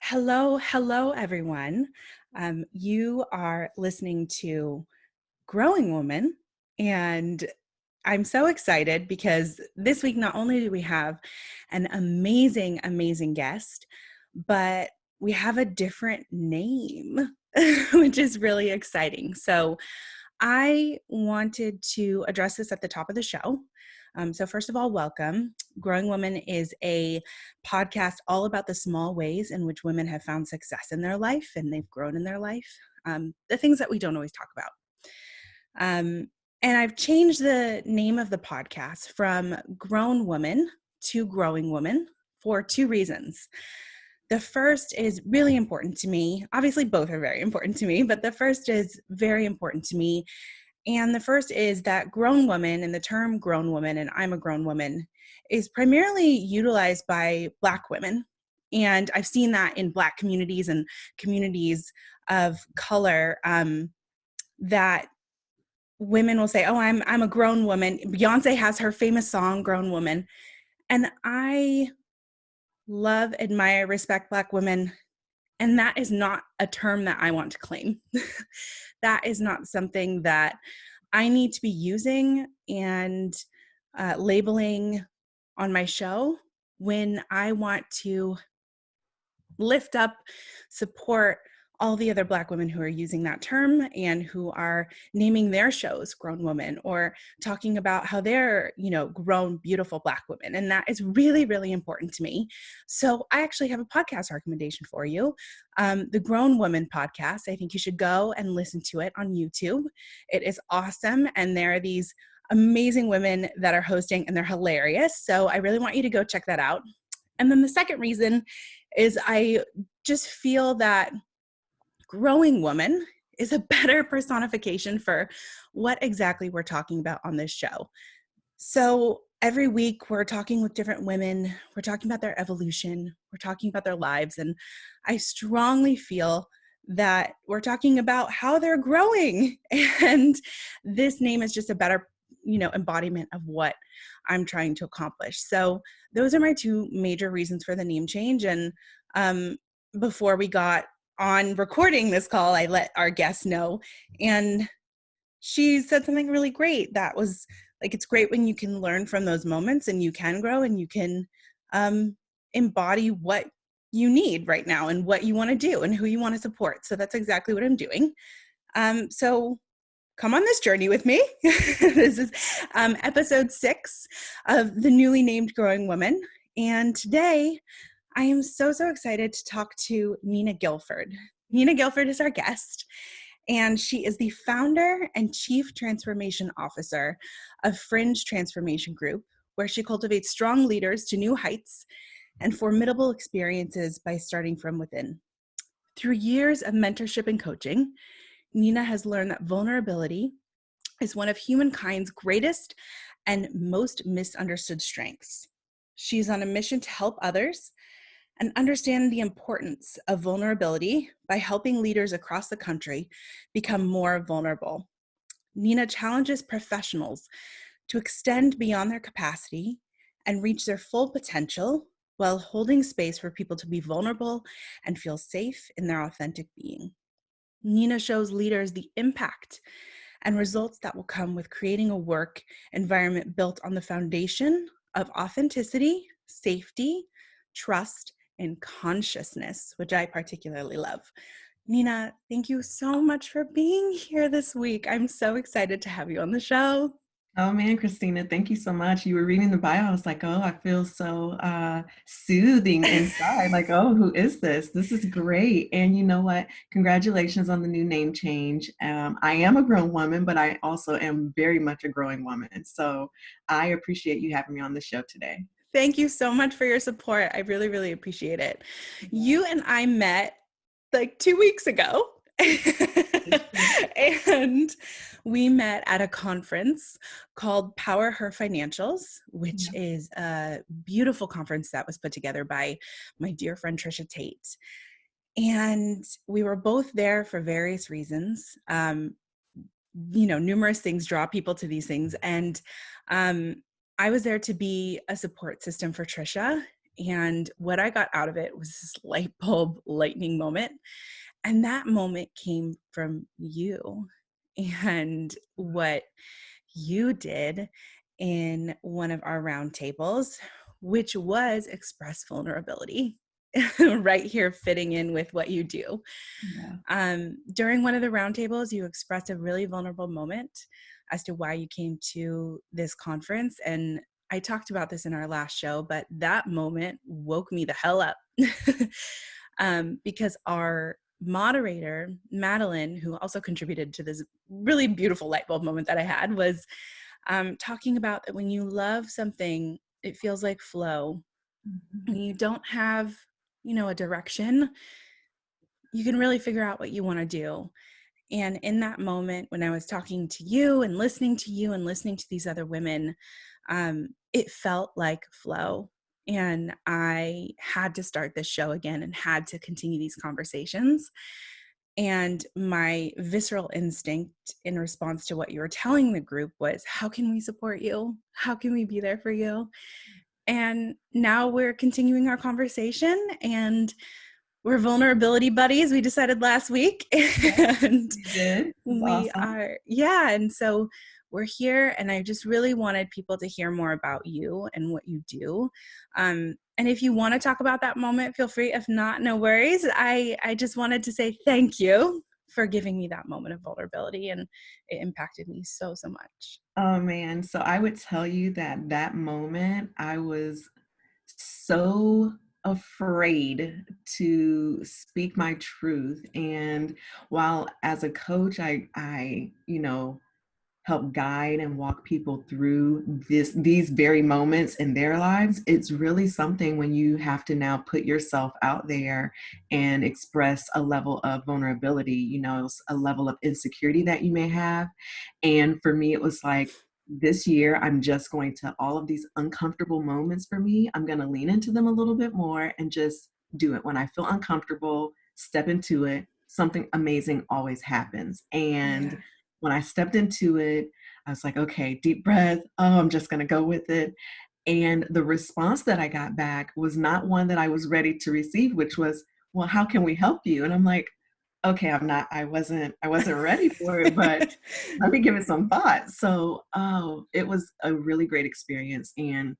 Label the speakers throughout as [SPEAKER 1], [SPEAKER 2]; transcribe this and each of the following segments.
[SPEAKER 1] Hello, everyone. You are listening to Growing Woman, and I'm so excited because this week, not only do we have an amazing guest, but we have a different name, which is really exciting. So I wanted to address this at the top of the show. So, first of all, welcome. Growing Woman is a podcast all about the small ways in which women have found success in their life and they've grown in their life, the things that we don't always talk about. And I've changed the name of the podcast from Grown Woman to Growing Woman for two reasons. The first is really important to me. Obviously, both are very important to me, but the first is very important to me. And the first is that grown woman, and the term grown woman, and I'm a grown woman, is primarily utilized by Black women. And I've seen that in Black communities and communities of color, that women will say, "Oh, I'm a grown woman." Beyonce has her famous song, "Grown Woman." And I love, admire, respect Black women. And that is not a term that I want to claim. That is not something that I need to be using and labeling on my show when I want to lift up, support all the other Black women who are using that term and who are naming their shows Grown Woman or talking about how they're, grown, beautiful Black women. And that is really important to me. So I actually have a podcast recommendation for you, the Grown Woman podcast. I think you should go and listen to it on YouTube. It is awesome. And there are these amazing women that are hosting and they're hilarious. So I really want you to go check that out. And then the second reason is I just feel that growing woman is a better personification for what exactly we're talking about on this show. So every week we're talking with different women, we're talking about their evolution, we're talking about their lives, and I strongly feel that we're talking about how they're growing. And this name is just a better, embodiment of what I'm trying to accomplish. So those are my two major reasons for the name change. And before we got on recording this call, I let our guest know, and she said something really great. That was like, it's great when you can learn from those moments and you can grow and you can embody what you need right now and what you want to do and who you want to support. So that's exactly what I'm doing. So come on this journey with me. This is episode 6 of the newly named Growing Woman. And today I am so excited to talk to Nina Guilford. Nina Guilford is our guest, and she is the founder and chief transformation officer of Fringe Transformation Group, where she cultivates strong leaders to new heights and formidable experiences by starting from within. Through years of mentorship and coaching, Nina has learned that vulnerability is one of humankind's greatest and most misunderstood strengths. She's on a mission to help others and understand the importance of vulnerability by helping leaders across the country become more vulnerable. Nina challenges professionals to extend beyond their capacity and reach their full potential while holding space for people to be vulnerable and feel safe in their authentic being. Nina shows leaders the impact and results that will come with creating a work environment built on the foundation of authenticity, safety, trust, and consciousness, which I particularly love. Nina, thank you so much for being here this week. I'm so excited to have you on the show.
[SPEAKER 2] Oh man, Christina, thank you so much. You were reading the bio. I was like, oh, I feel so soothing inside. Like, oh, who is this? This is great. And you know what? Congratulations on the new name change. I am a grown woman, but I also am very much a growing woman. So I appreciate you having me on the show today.
[SPEAKER 1] Thank you so much for your support. I really appreciate it. You and I met like 2 weeks ago. And we met at a conference called Power Her Financials, which is a beautiful conference that was put together by my dear friend Trisha Tate. And we were both there for various reasons. Numerous things draw people to these things. And I was there to be a support system for Trisha. And what I got out of it was this light bulb lightning moment. And that moment came from you and what you did in one of our round tables, which was express vulnerability, right here fitting in with what you do.
[SPEAKER 2] Yeah.
[SPEAKER 1] During one of the roundtables, you expressed a really vulnerable moment as to why you came to this conference. And I talked about this in our last show, but that moment woke me the hell up because our moderator, Madeline, who also contributed to this really beautiful light bulb moment that I had, was talking about that when you love something, it feels like flow.
[SPEAKER 2] Mhm.
[SPEAKER 1] When you don't have, a direction, you can really figure out what you want to do. And in that moment, when I was talking to you and listening to you and listening to these other women, it felt like flow. And I had to start this show again and had to continue these conversations. And my visceral instinct in response to what you were telling the group was, how can we support you? How can we be there for you? And now we're continuing our conversation, and we're vulnerability buddies, we decided last week.
[SPEAKER 2] Yeah,
[SPEAKER 1] And
[SPEAKER 2] you did. That's
[SPEAKER 1] we
[SPEAKER 2] awesome.
[SPEAKER 1] are, yeah. And so we're here, and I just really wanted people to hear more about you and what you do. And if you want to talk about that moment, feel free. If not, no worries. I just wanted to say thank you for giving me that moment of vulnerability, and it impacted me so, so much.
[SPEAKER 2] Oh man, so I would tell you that that moment I was so afraid to speak my truth. And while as a coach, I help guide and walk people through these very moments in their lives. It's really something when you have to now put yourself out there and express a level of vulnerability, a level of insecurity that you may have. And for me, it was like, this year, I'm just going to, all of these uncomfortable moments for me, I'm going to lean into them a little bit more and just do it. When I feel uncomfortable, step into it. Something amazing always happens. And
[SPEAKER 1] Yeah.
[SPEAKER 2] when I stepped into it, I was like, okay, deep breath. Oh, I'm just going to go with it. And the response that I got back was not one that I was ready to receive, which was, well, how can we help you? And I'm like, okay, I wasn't ready for it, but let me give it some thought. So, oh, it was a really great experience. And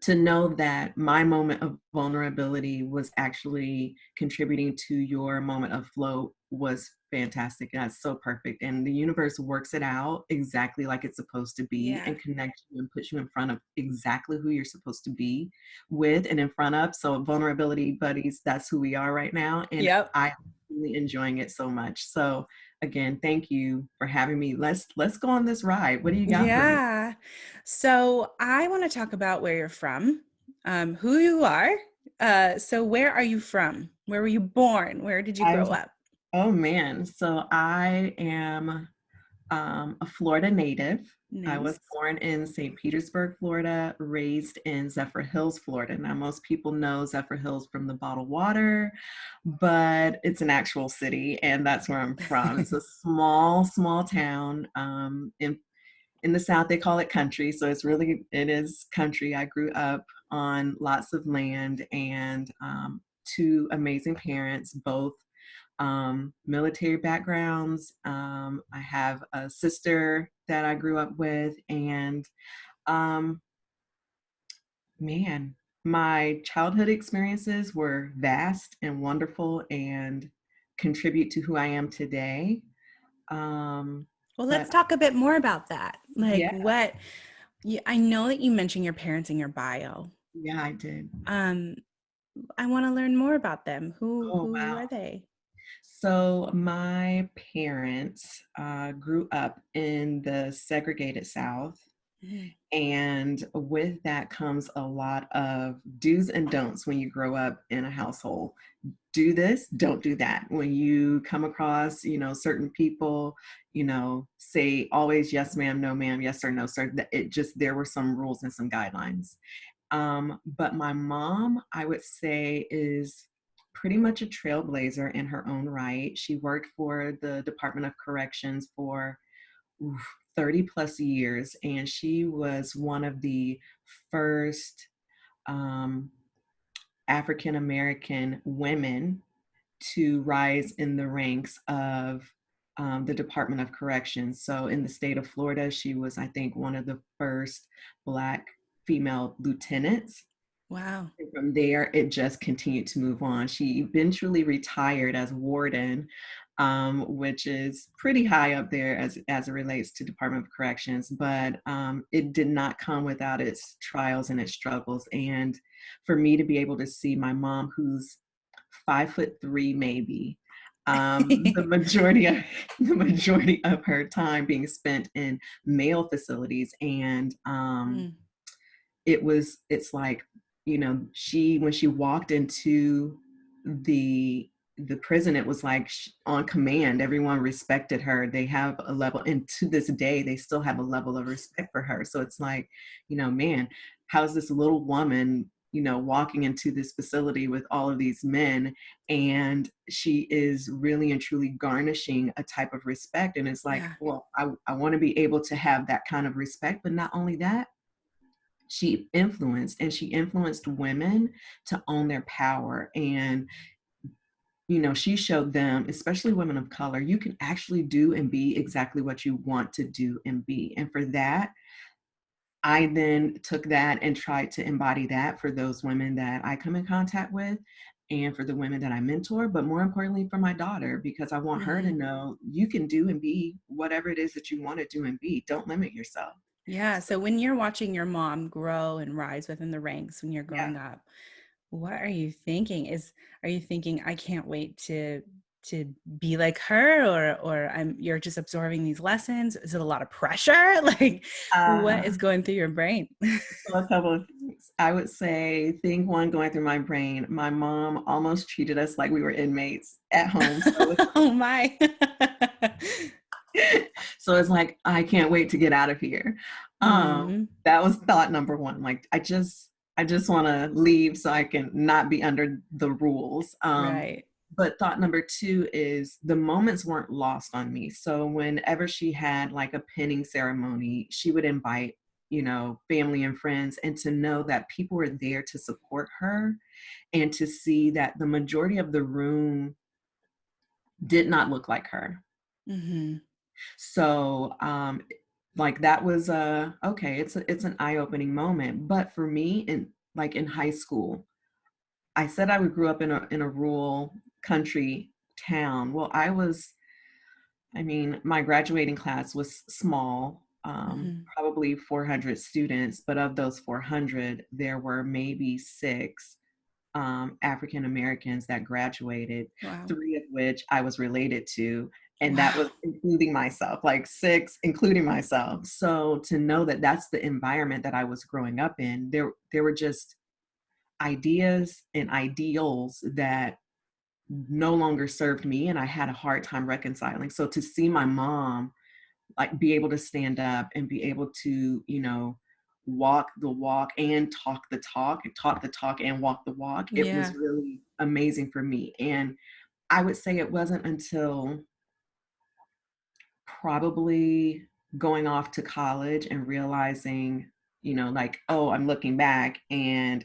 [SPEAKER 2] to know that my moment of vulnerability was actually contributing to your moment of flow was fantastic. That's so perfect. And the universe works it out exactly like it's supposed to be
[SPEAKER 1] Yeah.
[SPEAKER 2] and connects you and puts you in front of exactly who you're supposed to be with and in front of. So vulnerability buddies, that's who we are right now. And
[SPEAKER 1] Yep.
[SPEAKER 2] I'm really enjoying it so much. So again, thank you for having me. Let's go on this ride. What do you got for me?
[SPEAKER 1] Yeah. So I want to talk about where you're from, who you are. So where are you from? Where were you born? Where did you
[SPEAKER 2] I
[SPEAKER 1] grow up?
[SPEAKER 2] Oh man, so I am a Florida native. I was
[SPEAKER 1] Nice.
[SPEAKER 2] born in St. Petersburg, Florida, raised in Zephyr Hills, Florida. Now, most people know Zephyr Hills from the bottled water, but it's an actual city, and that's where I'm from. It's a small, small town in the South. They call it country, so it is country. I grew up on lots of land and two amazing parents, both military backgrounds. I have a sister that I grew up with, and um, man, my childhood experiences were vast and wonderful and contribute to who I am today. Um,
[SPEAKER 1] Well, let's
[SPEAKER 2] but
[SPEAKER 1] talk a bit more about that. Like
[SPEAKER 2] yeah,
[SPEAKER 1] what I know that you mentioned your parents in your bio.
[SPEAKER 2] yeah, I did.
[SPEAKER 1] Um, I want to learn more about them.
[SPEAKER 2] Oh,
[SPEAKER 1] Who
[SPEAKER 2] wow.
[SPEAKER 1] are they?
[SPEAKER 2] So my parents grew up in the segregated South.
[SPEAKER 1] Mhm.
[SPEAKER 2] And with that comes a lot of do's and don'ts when you grow up in a household. Do this, don't do that. When you come across, certain people, say always yes, ma'am, no, ma'am, yes or no, sir. There were some rules and some guidelines. But my mom, I would say, is pretty much a trailblazer in her own right. She worked for the Department of Corrections for 30 plus years, and she was one of the first African American women to rise in the ranks of the Department of Corrections. So in the state of Florida, she was, I think, one of the first Black female lieutenants.
[SPEAKER 1] Wow.
[SPEAKER 2] And from there, it just continued to move on. She eventually retired as warden, which is pretty high up there as it relates to Department of Corrections. But it did not come without its trials and its struggles. And for me to be able to see my mom, who's 5'3" maybe, the majority of her time being spent in male facilities, and
[SPEAKER 1] Mm,
[SPEAKER 2] it's like, she when she walked into the the prison, it was like on command. Everyone respected her. They have a level, and to this day they still have a level of respect for her. So it's like, man, how's this little woman, walking into this facility with all of these men, and she is really and truly garnishing a type of respect. And it's like,
[SPEAKER 1] yeah.
[SPEAKER 2] well, I want to be able to have that kind of respect. But not only that, she influenced women to own their power. And she showed them, especially women of color, you can actually do and be exactly what you want to do and be. And for that, I then took that and tried to embody that for those women that I come in contact with, and for the women that I mentor, but more importantly for my daughter, because I want her to
[SPEAKER 1] Hmm.
[SPEAKER 2] know you can do and be whatever it is that you want to do and be. Don't limit yourself.
[SPEAKER 1] Yeah.
[SPEAKER 2] So,
[SPEAKER 1] So when you're watching your mom grow and rise within the ranks when you're
[SPEAKER 2] yeah.
[SPEAKER 1] growing up, what are you thinking? Are you thinking, I can't wait to be like her, or you're just absorbing these lessons? Is it a lot of pressure? Like, what
[SPEAKER 2] Uh,
[SPEAKER 1] is going through your brain?
[SPEAKER 2] So a couple of things. I would say thing one going through my brain, my mom almost treated us like we were inmates at home.
[SPEAKER 1] Oh my.
[SPEAKER 2] So it's like, I can't wait to get out of here.
[SPEAKER 1] Hmm.
[SPEAKER 2] That was thought number one. Like, I just want to leave so I can not be under the rules.
[SPEAKER 1] Right.
[SPEAKER 2] But thought number two is the moments weren't lost on me. So whenever she had like a pinning ceremony, she would invite, family and friends, and to know that people were there to support her, and to see that the majority of the room did not look like her.
[SPEAKER 1] Hmm.
[SPEAKER 2] So like that was okay, it's an eye-opening moment. But for me, in high school, I said I would grew up in a rural country town. Well, my graduating class was small,
[SPEAKER 1] Hmm.
[SPEAKER 2] probably 400 students, but of those 400, there were maybe six African Americans that graduated,
[SPEAKER 1] Wow.
[SPEAKER 2] three of which I was related to. And that was
[SPEAKER 1] Wow.
[SPEAKER 2] including myself, like six, including myself. So to know that that's the environment that I was growing up in, there were just ideas and ideals that no longer served me, and I had a hard time reconciling. So to see my mom like be able to stand up and be able to, walk the walk and talk the talk and walk the walk, it was
[SPEAKER 1] Yeah.
[SPEAKER 2] really amazing for me. And I would say it wasn't until probably going off to college and realizing, like, oh, I'm looking back and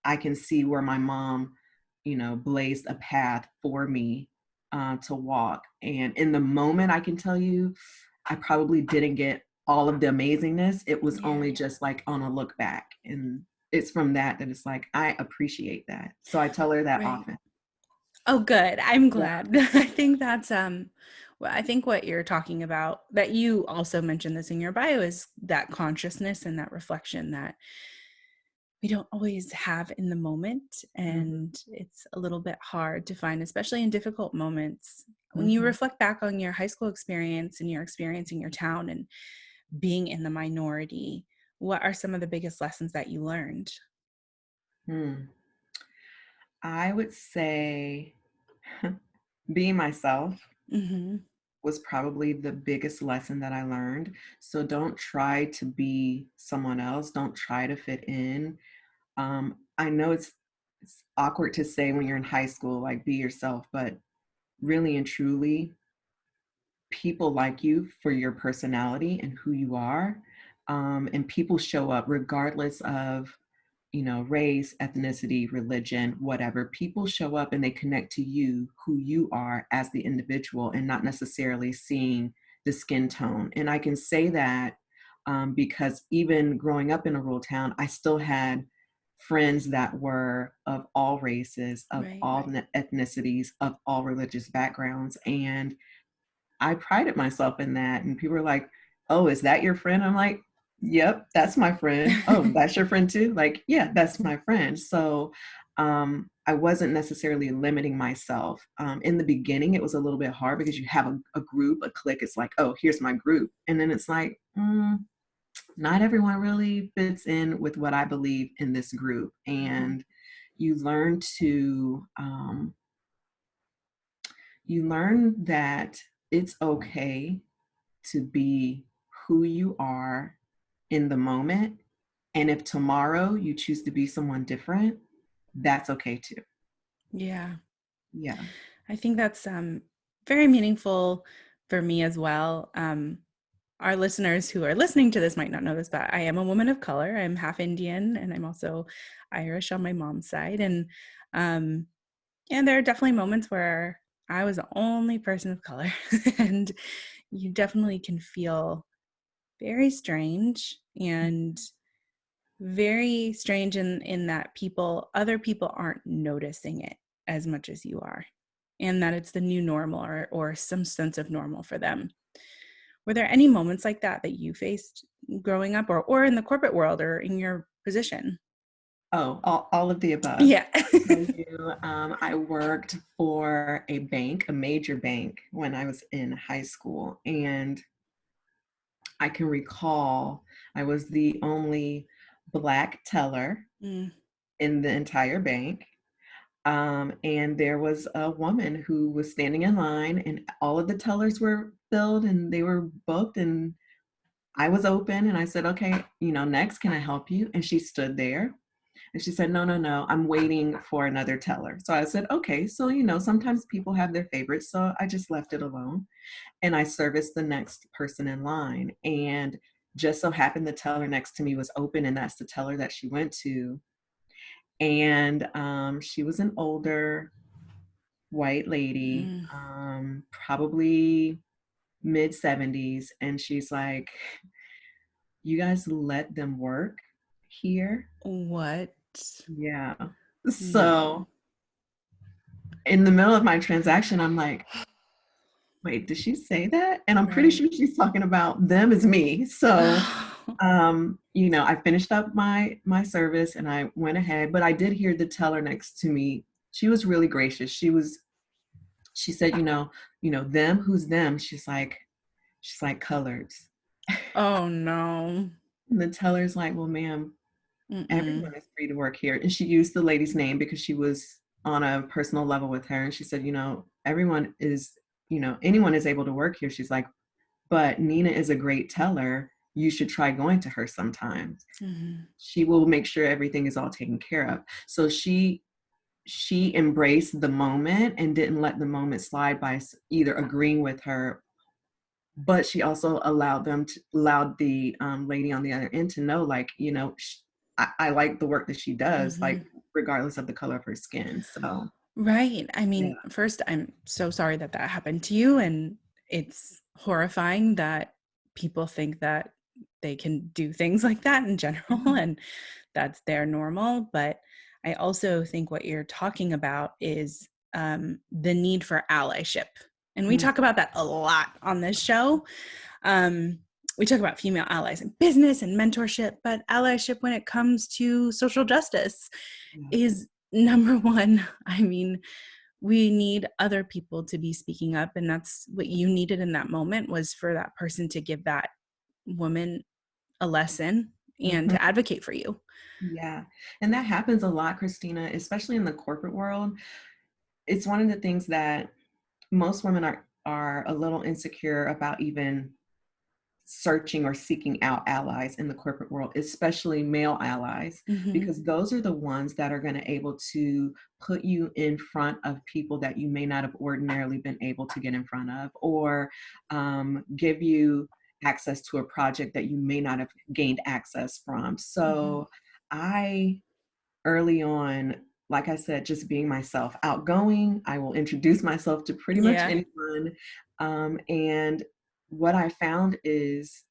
[SPEAKER 2] I can see where my mom, blazed a path for me to walk. And in the moment, I can tell you, I probably didn't get all of the amazingness. It was
[SPEAKER 1] Yeah.
[SPEAKER 2] only just like on a look back. And it's from that it's like, I appreciate that. So I tell her that
[SPEAKER 1] Right.
[SPEAKER 2] often.
[SPEAKER 1] Oh, good. I'm
[SPEAKER 2] Yeah.
[SPEAKER 1] glad. I think that's well, I think what you're talking about, that you also mentioned this in your bio, is that consciousness and that reflection that we don't always have in the moment.
[SPEAKER 2] Hmm.
[SPEAKER 1] And it's a little bit hard to find, especially in difficult moments. When you
[SPEAKER 2] Hmm.
[SPEAKER 1] reflect back on your high school experience and your experience in your town and being in the minority, what are some of the biggest lessons that you learned?
[SPEAKER 2] Hmm. I would say being myself
[SPEAKER 1] Hmm.
[SPEAKER 2] was probably the biggest lesson that I learned. So don't try to be someone else. Don't try to fit in. I know it's awkward to say when you're in high school, like be yourself, but really and truly, people like you for your personality and who you are. And people show up regardless of race, ethnicity, religion, whatever. People show up and they connect to you, who you are as the individual, and not necessarily seeing the skin tone. And I can say that because even growing up in a rural town, I still had friends that were of all races, of
[SPEAKER 1] Right.
[SPEAKER 2] all ethnicities, of all religious backgrounds. And I prided myself in that. And people were like, "Oh, is that your friend?" I'm like, "Yep, that's my friend." "Oh, that's your friend too?" Like, "Yeah, that's my friend." So I wasn't necessarily limiting myself. In the beginning, it was a little bit hard because you have a group, a clique. It's like, "Oh, here's my group." And then it's like, not everyone really fits in with what I believe in this group.
[SPEAKER 1] Mhm.
[SPEAKER 2] And you learn to, you learn that it's okay to be who you are in the moment. And if tomorrow you choose to be someone different, that's okay too.
[SPEAKER 1] Yeah.
[SPEAKER 2] Yeah.
[SPEAKER 1] I think that's very meaningful for me as well. Our listeners who are listening to this might not know this, but I am a woman of color. I'm half Indian and I'm also Irish on my mom's side. Um, and there are definitely moments where I was the only person of color. And you definitely can feel very strange and very strange in that other people aren't noticing it as much as you are, and that it's the new normal or some sense of normal for them. Were there any moments like that that you faced growing up or in the corporate world or in your position?
[SPEAKER 2] Oh, all of the above.
[SPEAKER 1] Yeah.
[SPEAKER 2] I'll tell you, I worked for a bank, a major bank, when I was in high school. And I can recall I was the only Black teller
[SPEAKER 1] Mm.
[SPEAKER 2] in the entire bank. And there was a woman who was standing in line, and all of the tellers were filled and they were booked. And I was open, and I said, "Okay, next, can I help you?" And she stood there and she said, "No, no, no, I'm waiting for another teller." So I said, "Okay." So, sometimes people have their favorites. So I just left it alone and I serviced the next person in line. And just so happened the teller next to me was open, and that's the teller that she went to. And she was an older white lady,
[SPEAKER 1] Mm.
[SPEAKER 2] probably mid 70s. And she's like, "You guys let them work here?"
[SPEAKER 1] What?
[SPEAKER 2] Yeah.
[SPEAKER 1] No.
[SPEAKER 2] So in the middle of my transaction, I'm like, "Wait, did she say that?" And I'm pretty
[SPEAKER 1] Right.
[SPEAKER 2] sure she's talking about them as me. So I finished up my service and I went ahead, but I did hear the teller next to me. She was really gracious. She said, "Them, who's them?" She's like coloreds.
[SPEAKER 1] Oh no.
[SPEAKER 2] And the teller's like, "Well, ma'am,
[SPEAKER 1] Mm-mm.
[SPEAKER 2] everyone is free to work here." And she used the lady's name because she was on a personal level with her. And she said, "Everyone is, anyone is able to work here." She's like, "But Nina is a great teller. You should try going to her sometimes.
[SPEAKER 1] Mm-hmm.
[SPEAKER 2] She will make sure everything is all taken care of." So she embraced the moment and didn't let the moment slide by either agreeing with her, but she also allowed the lady on the other end to know, like, I like the work that she does,
[SPEAKER 1] Mm-hmm.
[SPEAKER 2] like, regardless of the color of her skin. So
[SPEAKER 1] Right. I
[SPEAKER 2] yeah.
[SPEAKER 1] mean, first, I'm so sorry that that happened to you. And it's horrifying that people think that they can do things like that in general and that's their normal. But I also think what you're talking about is the need for allyship. And we
[SPEAKER 2] Mm,
[SPEAKER 1] talk about that a lot on this show. Um, we talk about female allies in business and mentorship, but allyship when it comes to social justice
[SPEAKER 2] yeah.
[SPEAKER 1] is number one. I mean, we need other people to be speaking up, and that's what you needed in that moment, was for that person to give that woman a lesson and
[SPEAKER 2] Mhm.
[SPEAKER 1] to advocate for you.
[SPEAKER 2] Yeah. And that happens a lot, Christina, especially in the corporate world. It's one of the things that most women are a little insecure about, even searching or seeking out allies in the corporate world, especially male allies,
[SPEAKER 1] Mm-hmm.
[SPEAKER 2] because those are the ones that are going to able to put you in front of people that you may not have ordinarily been able to get in front of, or give you access to a project that you may not have gained access from.
[SPEAKER 1] Mm-hmm.
[SPEAKER 2] So I early on, like I said, just being myself, outgoing. I will introduce myself to pretty much
[SPEAKER 1] Yeah.
[SPEAKER 2] anyone. And what I found is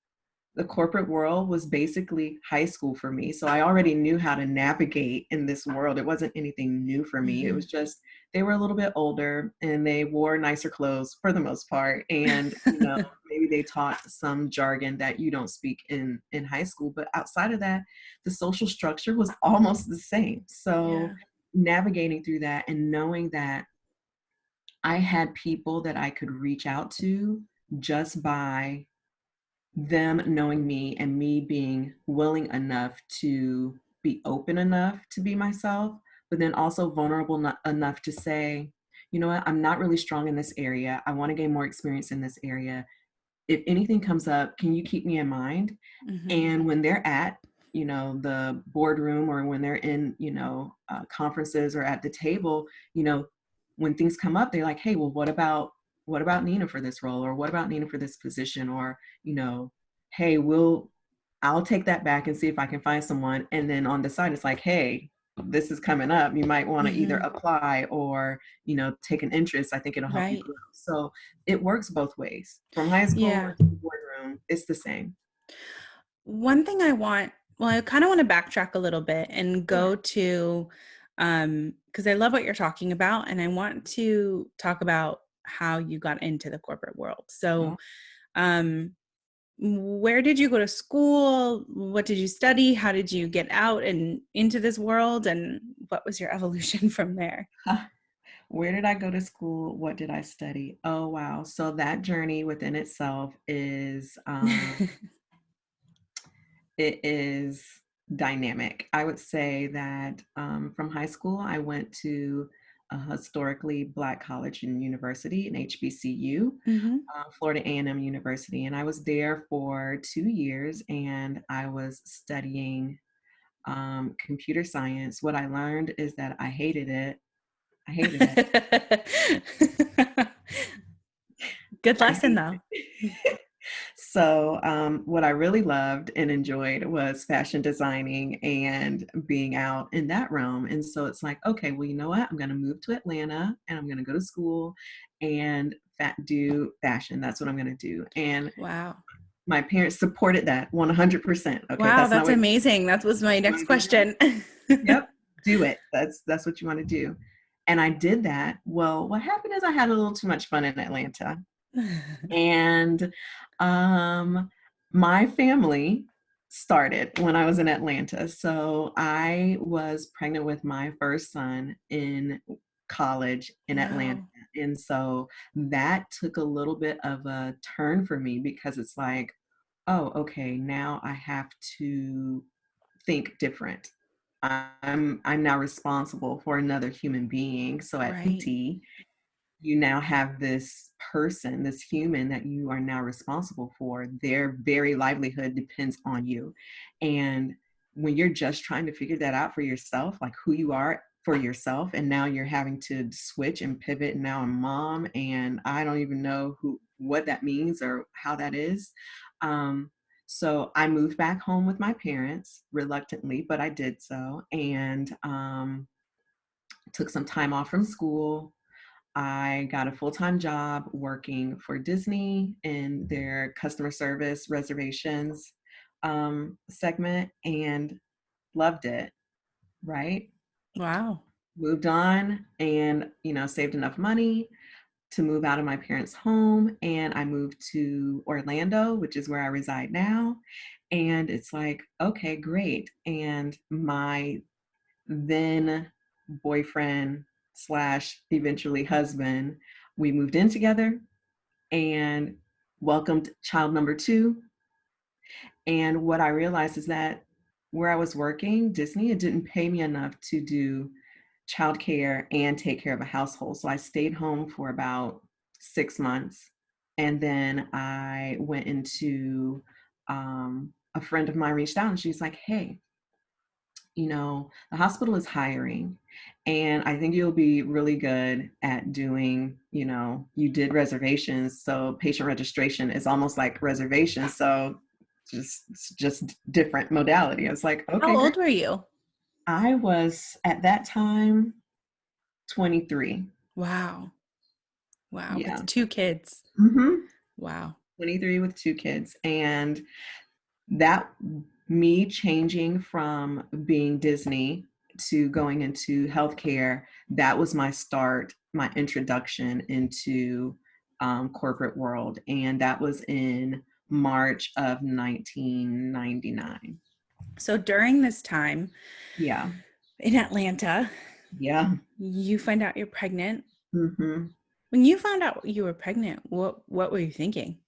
[SPEAKER 2] the corporate world was basically high school for me. So I already knew how to navigate in this world. It wasn't anything new for me. It was
[SPEAKER 1] Mhm.
[SPEAKER 2] just they were a little bit older and they wore nicer clothes for the most part. And, maybe they taught some jargon that you don't speak in high school. But outside of that, the social structure was almost the same. So
[SPEAKER 1] Yeah.
[SPEAKER 2] navigating through that and knowing that I had people that I could reach out to just by them knowing me and me being willing enough to be open enough to be myself, but then also vulnerable enough to say, you know what, I'm not really strong in this area. I want to gain more experience in this area. If anything comes up, can you keep me in mind?
[SPEAKER 1] Mhm.
[SPEAKER 2] And when they're at, the boardroom or when they're in, conferences or at the table, when things come up, they're like, hey, well, what about Nina for this role? Or what about Nina for this position? Or, you know, hey, I'll take that back and see if I can find someone. And then on the side, it's like, hey, this is coming up. You might want to either
[SPEAKER 1] Mhm.
[SPEAKER 2] apply or, take an interest. I think it'll help you
[SPEAKER 1] Right.
[SPEAKER 2] grow. So it works both ways. From high school or
[SPEAKER 1] Yeah.
[SPEAKER 2] to the boardroom, it's the same.
[SPEAKER 1] One thing I kind of want to backtrack a little bit and
[SPEAKER 2] Sure.
[SPEAKER 1] go to, because I love what you're talking about, and I want to talk about how you got into the corporate world. So,
[SPEAKER 2] Well,
[SPEAKER 1] um, where did you go to school? What did you study? How did you get out and into this world? And what was your evolution from there?
[SPEAKER 2] where did I go to school? What did I study? Oh, wow. So that journey within itself it is dynamic. I would say that from high school, I went to a historically Black college and university, an HBCU,
[SPEAKER 1] Mhm.
[SPEAKER 2] Florida A&M University, and I was there for 2 years, and I was studying computer science. What I learned is that I hated it. I hated it.
[SPEAKER 1] Good
[SPEAKER 2] I
[SPEAKER 1] lesson
[SPEAKER 2] hated
[SPEAKER 1] though.
[SPEAKER 2] it. So, what I really loved and enjoyed was fashion designing and being out in that realm. And so it's like, okay, well, you know what? I'm going to move to Atlanta and I'm going to go to school and do fashion. That's what I'm going to do. And
[SPEAKER 1] Wow.
[SPEAKER 2] my parents supported that 100%. Okay,
[SPEAKER 1] Wow,
[SPEAKER 2] that's not
[SPEAKER 1] that's
[SPEAKER 2] what
[SPEAKER 1] amazing. That was my
[SPEAKER 2] you
[SPEAKER 1] next
[SPEAKER 2] want to do that.
[SPEAKER 1] question.
[SPEAKER 2] Yep, do it. That's what you want to do. And I did that. Well, what happened is I had a little too much fun in Atlanta. And um, my family started when I was in Atlanta. So I was pregnant with my first son in college in Atlanta.
[SPEAKER 1] Wow.
[SPEAKER 2] And so that took a little bit of a turn for me because it's like, oh, okay, now I have to think different. I'm now responsible for another human being. So at
[SPEAKER 1] Right.
[SPEAKER 2] PT, you now have this person, this human that you are now responsible for. Their very livelihood depends on you. And when you're just trying to figure that out for yourself, like who you are for yourself, and now you're having to switch and pivot, and now I'm mom, and I don't even know what that means or how that is. Um, so I moved back home with my parents reluctantly, but I did so, and took some time off from school. I got a full-time job working for Disney in their customer service reservations segment and loved it, right?
[SPEAKER 1] Wow.
[SPEAKER 2] Moved on and, saved enough money to move out of my parents' home. And I moved to Orlando, which is where I reside now. And it's like, okay, great. And my then boyfriend slash eventually husband, we moved in together and welcomed child number two. And what I realized is that where I was working, Disney, it didn't pay me enough to do childcare and take care of a household. So I stayed home for about 6 months. And then I went into a friend of mine reached out and she's like, hey, the hospital is hiring, and I think you'll be really good at doing, you did reservations. So patient registration is almost like reservations. So just different modality. I was like,
[SPEAKER 1] How
[SPEAKER 2] okay, great.
[SPEAKER 1] old were you?
[SPEAKER 2] I was at that time 23.
[SPEAKER 1] Wow. Wow.
[SPEAKER 2] Yeah.
[SPEAKER 1] With 2 kids.
[SPEAKER 2] Mm-hmm.
[SPEAKER 1] Wow.
[SPEAKER 2] 23 with 2 kids. And that me changing from being Disney to going into healthcare, that was my start, my introduction into corporate world. And that was in March of 1999.
[SPEAKER 1] So during this time
[SPEAKER 2] Yeah.
[SPEAKER 1] in Atlanta,
[SPEAKER 2] Yeah.
[SPEAKER 1] you find out you're pregnant.
[SPEAKER 2] Mm-hmm.
[SPEAKER 1] When you found out you were pregnant, what were you thinking?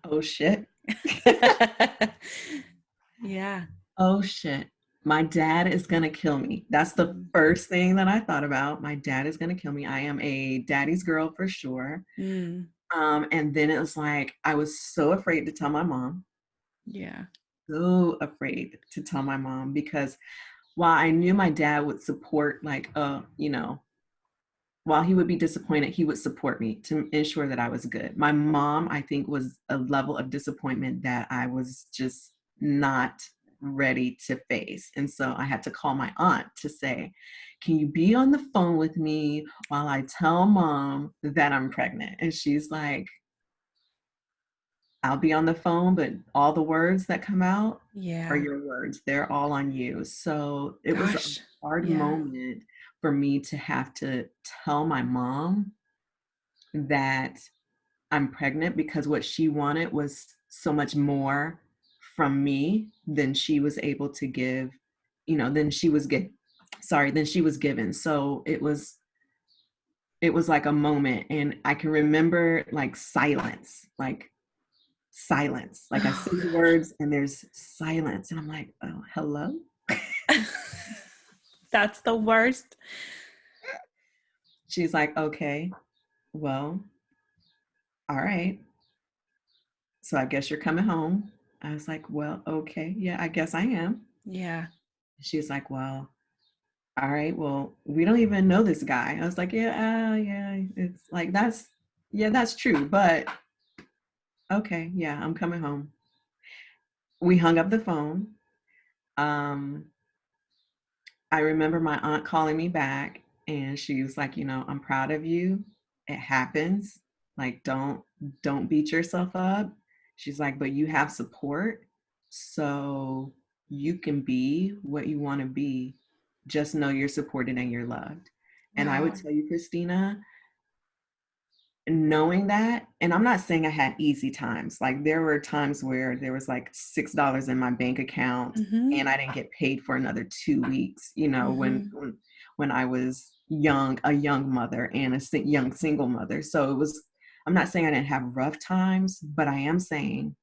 [SPEAKER 2] Oh, shit.
[SPEAKER 1] Yeah.
[SPEAKER 2] Oh, shit. My dad is going to kill me. That's the
[SPEAKER 1] Mm.
[SPEAKER 2] first thing that I thought about. My dad is going to kill me. I am a daddy's girl for sure.
[SPEAKER 1] Mm.
[SPEAKER 2] And then it was like, I was so afraid to tell my mom,
[SPEAKER 1] Yeah.
[SPEAKER 2] so afraid to tell my mom because while I knew my dad would support, like, while he would be disappointed, he would support me to ensure that I was good. My mom, I think, was a level of disappointment that I was just not ready to face. And so I had to call my aunt to say, can you be on the phone with me while I tell mom that I'm pregnant? And she's like, I'll be on the phone, but all the words that come out are
[SPEAKER 1] Yeah.
[SPEAKER 2] your words. They're all on you. So it was a
[SPEAKER 1] Gosh.
[SPEAKER 2] hard
[SPEAKER 1] Yeah.
[SPEAKER 2] moment for me to have to tell my mom that I'm pregnant because what she wanted was so much more from me than she was able to give, than she was than she was given. So it was like a moment and I can remember like silence. Like I say
[SPEAKER 1] Oh
[SPEAKER 2] the words and there's silence and I'm like, oh, hello.
[SPEAKER 1] gosh. That's the worst.
[SPEAKER 2] She's like, okay, well, all right. So I guess you're coming home. I was like, well, okay, yeah, I guess I am.
[SPEAKER 1] Yeah.
[SPEAKER 2] She's like, well, all right, well, we don't even know this guy. I was like, yeah, yeah, it's like yeah, that's true, but okay, yeah, I'm coming home. We hung up the phone. Um, I remember my aunt calling me back and she was like, I'm proud of you. It happens. Like don't beat yourself up. She's like, but you have support. So you can be what you want to be. Just know you're supported and you're loved. And I would
[SPEAKER 1] Wow.
[SPEAKER 2] tell you, Christina, knowing that, and I'm not saying I had easy times. Like there were times where there was like $6 in my bank account
[SPEAKER 1] Mhm.
[SPEAKER 2] and I didn't get paid for another 2 weeks, when
[SPEAKER 1] Mhm.
[SPEAKER 2] when I was young, a young mother and young single mother. So I'm not saying I didn't have rough times, but I am saying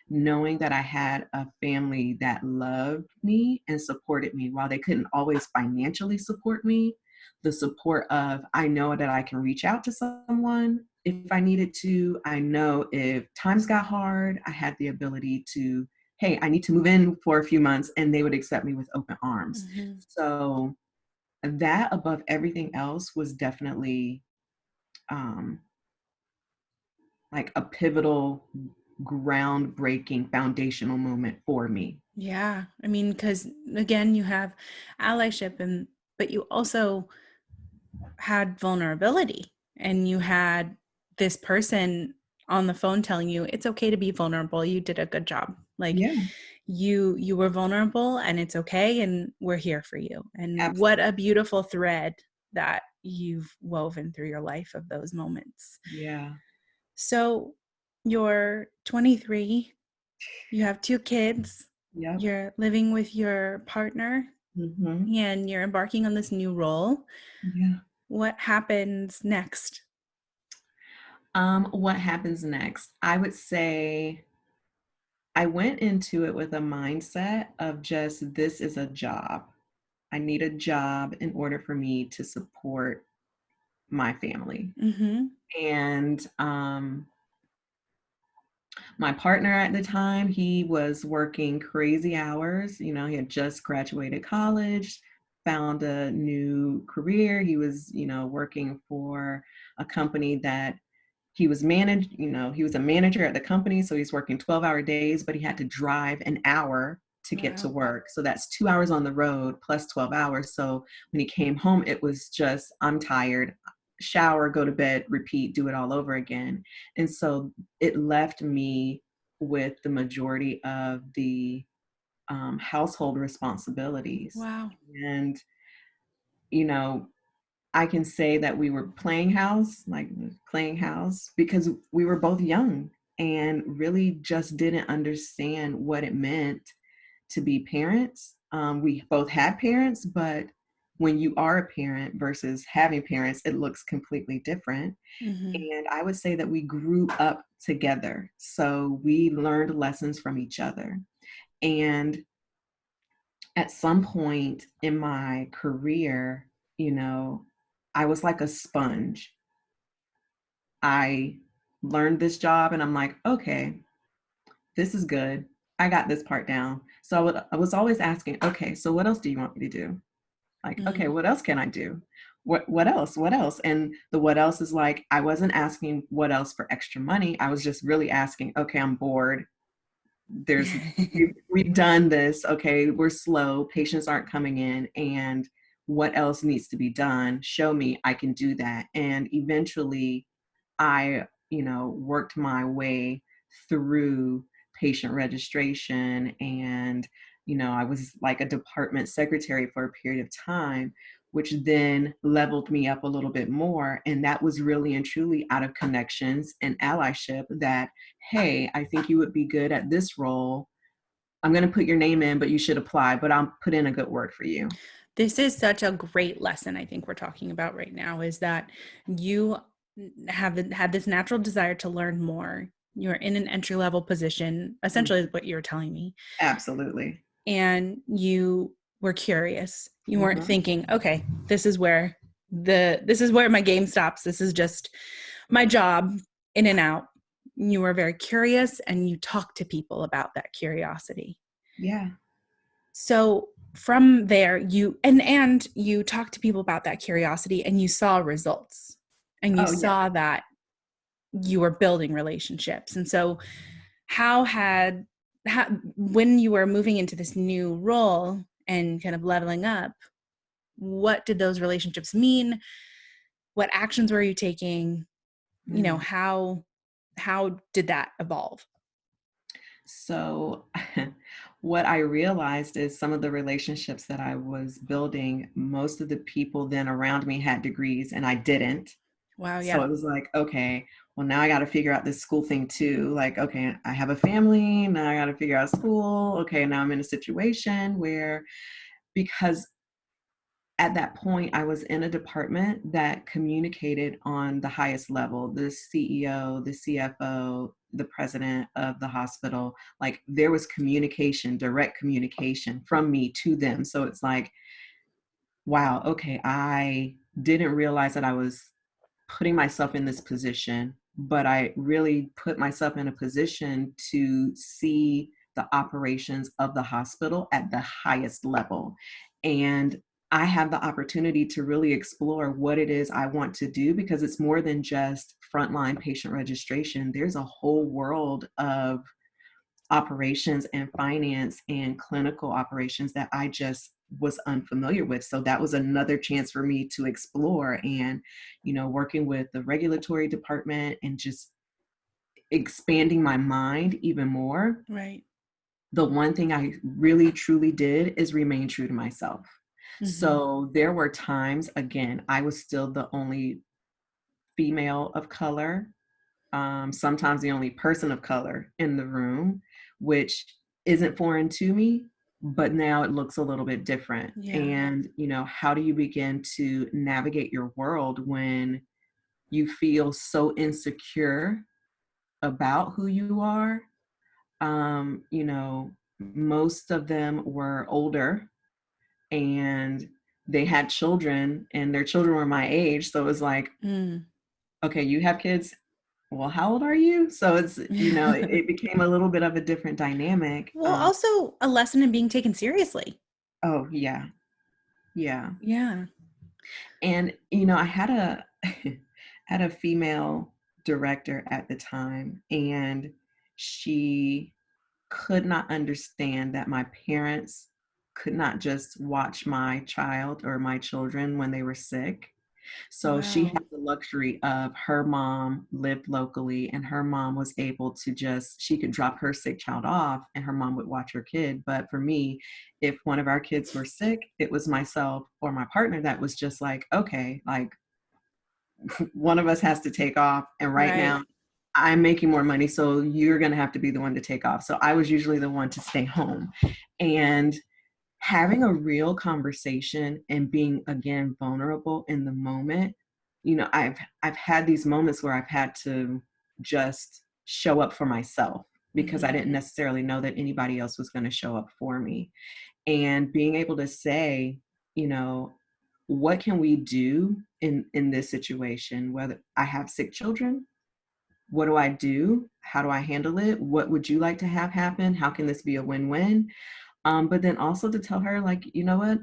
[SPEAKER 2] knowing that I had a family that loved me and supported me while they couldn't always financially support me, the support of I know that I can reach out to someone if I needed to. I know if times got hard, I had the ability to, hey, I need to move in for a few months and they would accept me with open arms.
[SPEAKER 1] Mhm.
[SPEAKER 2] So that above everything else was definitely um, like a pivotal, groundbreaking, foundational moment for me.
[SPEAKER 1] Yeah. I mean, because again, you have allyship but you also had vulnerability and you had this person on the phone telling you it's okay to be vulnerable. You did a good job. Like
[SPEAKER 2] Yeah,
[SPEAKER 1] you were vulnerable and it's okay and we're here for you. And what a
[SPEAKER 2] absolutely.
[SPEAKER 1] beautiful thread that you've woven through your life of those moments.
[SPEAKER 2] Yeah.
[SPEAKER 1] So you're 23, you have 2 kids,
[SPEAKER 2] Yep.
[SPEAKER 1] you're living with your partner,
[SPEAKER 2] Hmm.
[SPEAKER 1] and you're embarking on this new role.
[SPEAKER 2] Yeah.
[SPEAKER 1] What happens next?
[SPEAKER 2] What happens next? I would say I went into it with a mindset of just this is a job. I need a job in order for me to support my family.
[SPEAKER 1] Mhm.
[SPEAKER 2] And my partner at the time, he was working crazy hours. He had just graduated college, found a new career. He was, working for a company that he was a manager at the company. So he's working 12-hour days, but he had to drive an hour to get to
[SPEAKER 1] Wow.
[SPEAKER 2] work. So that's 2 hours on the road plus 12 hours. So when he came home, it was just, I'm tired, shower, go to bed, repeat, do it all over again. And so it left me with the majority of the household responsibilities.
[SPEAKER 1] Wow.
[SPEAKER 2] And, you know, I can say that we were playing house, like playing house, because we were both young and really just didn't understand what it meant to be parents. We both had parents, but when you are a parent versus having parents, it looks completely different.
[SPEAKER 1] Hmm.
[SPEAKER 2] And I would say that we grew up together. So we learned lessons from each other. And at some point in my career, you know, I was like a sponge. I learned this job and I'm like, okay, this is good. I got this part down. So I was always asking, okay, so what else do you want me to do? Like, okay,
[SPEAKER 1] Mm.
[SPEAKER 2] what else can I do? What else? What else? And the what else is like, I wasn't asking what else for extra money. I was just really asking, okay, I'm bored. There's we've done this. Okay, we're slow. Patients aren't coming in, and what else needs to be done? Show me I can do that. And eventually I, worked my way through patient registration and, I was like a department secretary for a period of time, which then leveled me up a little bit more. And that was really and truly out of connections and allyship that, hey, I think you would be good at this role. I'm going to put your name in, but you should apply, but I'll put in a good word for you.
[SPEAKER 1] This is such a great lesson, I think we're talking about right now, is that you had this natural desire to learn more. You're in an entry level position,
[SPEAKER 2] Mm,
[SPEAKER 1] essentially, is what you were telling me,
[SPEAKER 2] absolutely.
[SPEAKER 1] and you were curious. You weren't
[SPEAKER 2] Hmm.
[SPEAKER 1] thinking, okay, this is where my game stops. This is just my job, in and out. You were very curious, and you talked to people about that curiosity.
[SPEAKER 2] Yeah.
[SPEAKER 1] So from there, you you talked to people about that curiosity, and you saw results, and you
[SPEAKER 2] Oh, yeah.
[SPEAKER 1] saw that you were building relationships. And so how had how, when you were moving into this new role and kind of leveling up, what did those relationships mean? What actions were you taking?
[SPEAKER 2] Mm.
[SPEAKER 1] How did that evolve?
[SPEAKER 2] So, what I realized is some of the relationships that I was building, most of the people then around me had degrees and I didn't.
[SPEAKER 1] Wow,
[SPEAKER 2] So
[SPEAKER 1] yeah.
[SPEAKER 2] it was like, okay, well, now I got to figure out this school thing too. Like, okay, I have a family. Now I got to figure out school. Okay, now I'm in a situation where, because at that point, I was in a department that communicated on the highest level, the CEO, the CFO, the president of the hospital. Like there was communication, direct communication from me to them. So it's like, wow, okay, I didn't realize that I was putting myself in this position, but I really put myself in a position to see the operations of the hospital at the highest level. And I have the opportunity to really explore what it is I want to do because it's more than just frontline patient registration. There's a whole world of operations and finance and clinical operations that I just was unfamiliar with. So that was another chance for me to explore and, working with the regulatory department and just expanding my mind even more.
[SPEAKER 1] Right.
[SPEAKER 2] The one thing I really truly did is remain true to myself.
[SPEAKER 1] Mm-hmm.
[SPEAKER 2] So there were times, again, I was still the only female of color, sometimes the only person of color in the room, which isn't foreign to me, but now it looks a little bit different.
[SPEAKER 1] Yeah.
[SPEAKER 2] And, how do you begin to navigate your world when you feel so insecure about who you are? Most of them were older and they had children and their children were my age. So it was like,
[SPEAKER 1] Mm.
[SPEAKER 2] okay, you have kids. Well, how old are you? So it's, it became a little bit of a different dynamic.
[SPEAKER 1] Well, also a lesson in being taken seriously.
[SPEAKER 2] Oh yeah, yeah.
[SPEAKER 1] Yeah.
[SPEAKER 2] And I had a had a female director at the time, and she could not understand that my parents could not just watch my child or my children when they were sick. So she
[SPEAKER 1] Wow.
[SPEAKER 2] had the luxury of her mom lived locally, and her mom was able to just, she could drop her sick child off and her mom would watch her kid. But for me, if one of our kids were sick, it was myself or my partner that was just like, okay, like one of us has to take off. And right
[SPEAKER 1] Right.
[SPEAKER 2] now I'm making more money, so you're going to have to be the one to take off. So I was usually the one to stay home. And having a real conversation and being again vulnerable in the moment, you know, I've had these moments where I've had to just show up for myself because I
[SPEAKER 1] Mm-hmm.
[SPEAKER 2] didn't necessarily know that anybody else was going to show up for me. And being able to say, you know, what can we do in this situation? Whether I have sick children, what do I do? How do I handle it? What would you like to have happen? How can this be a win-win? But then also to tell her, like, you know what?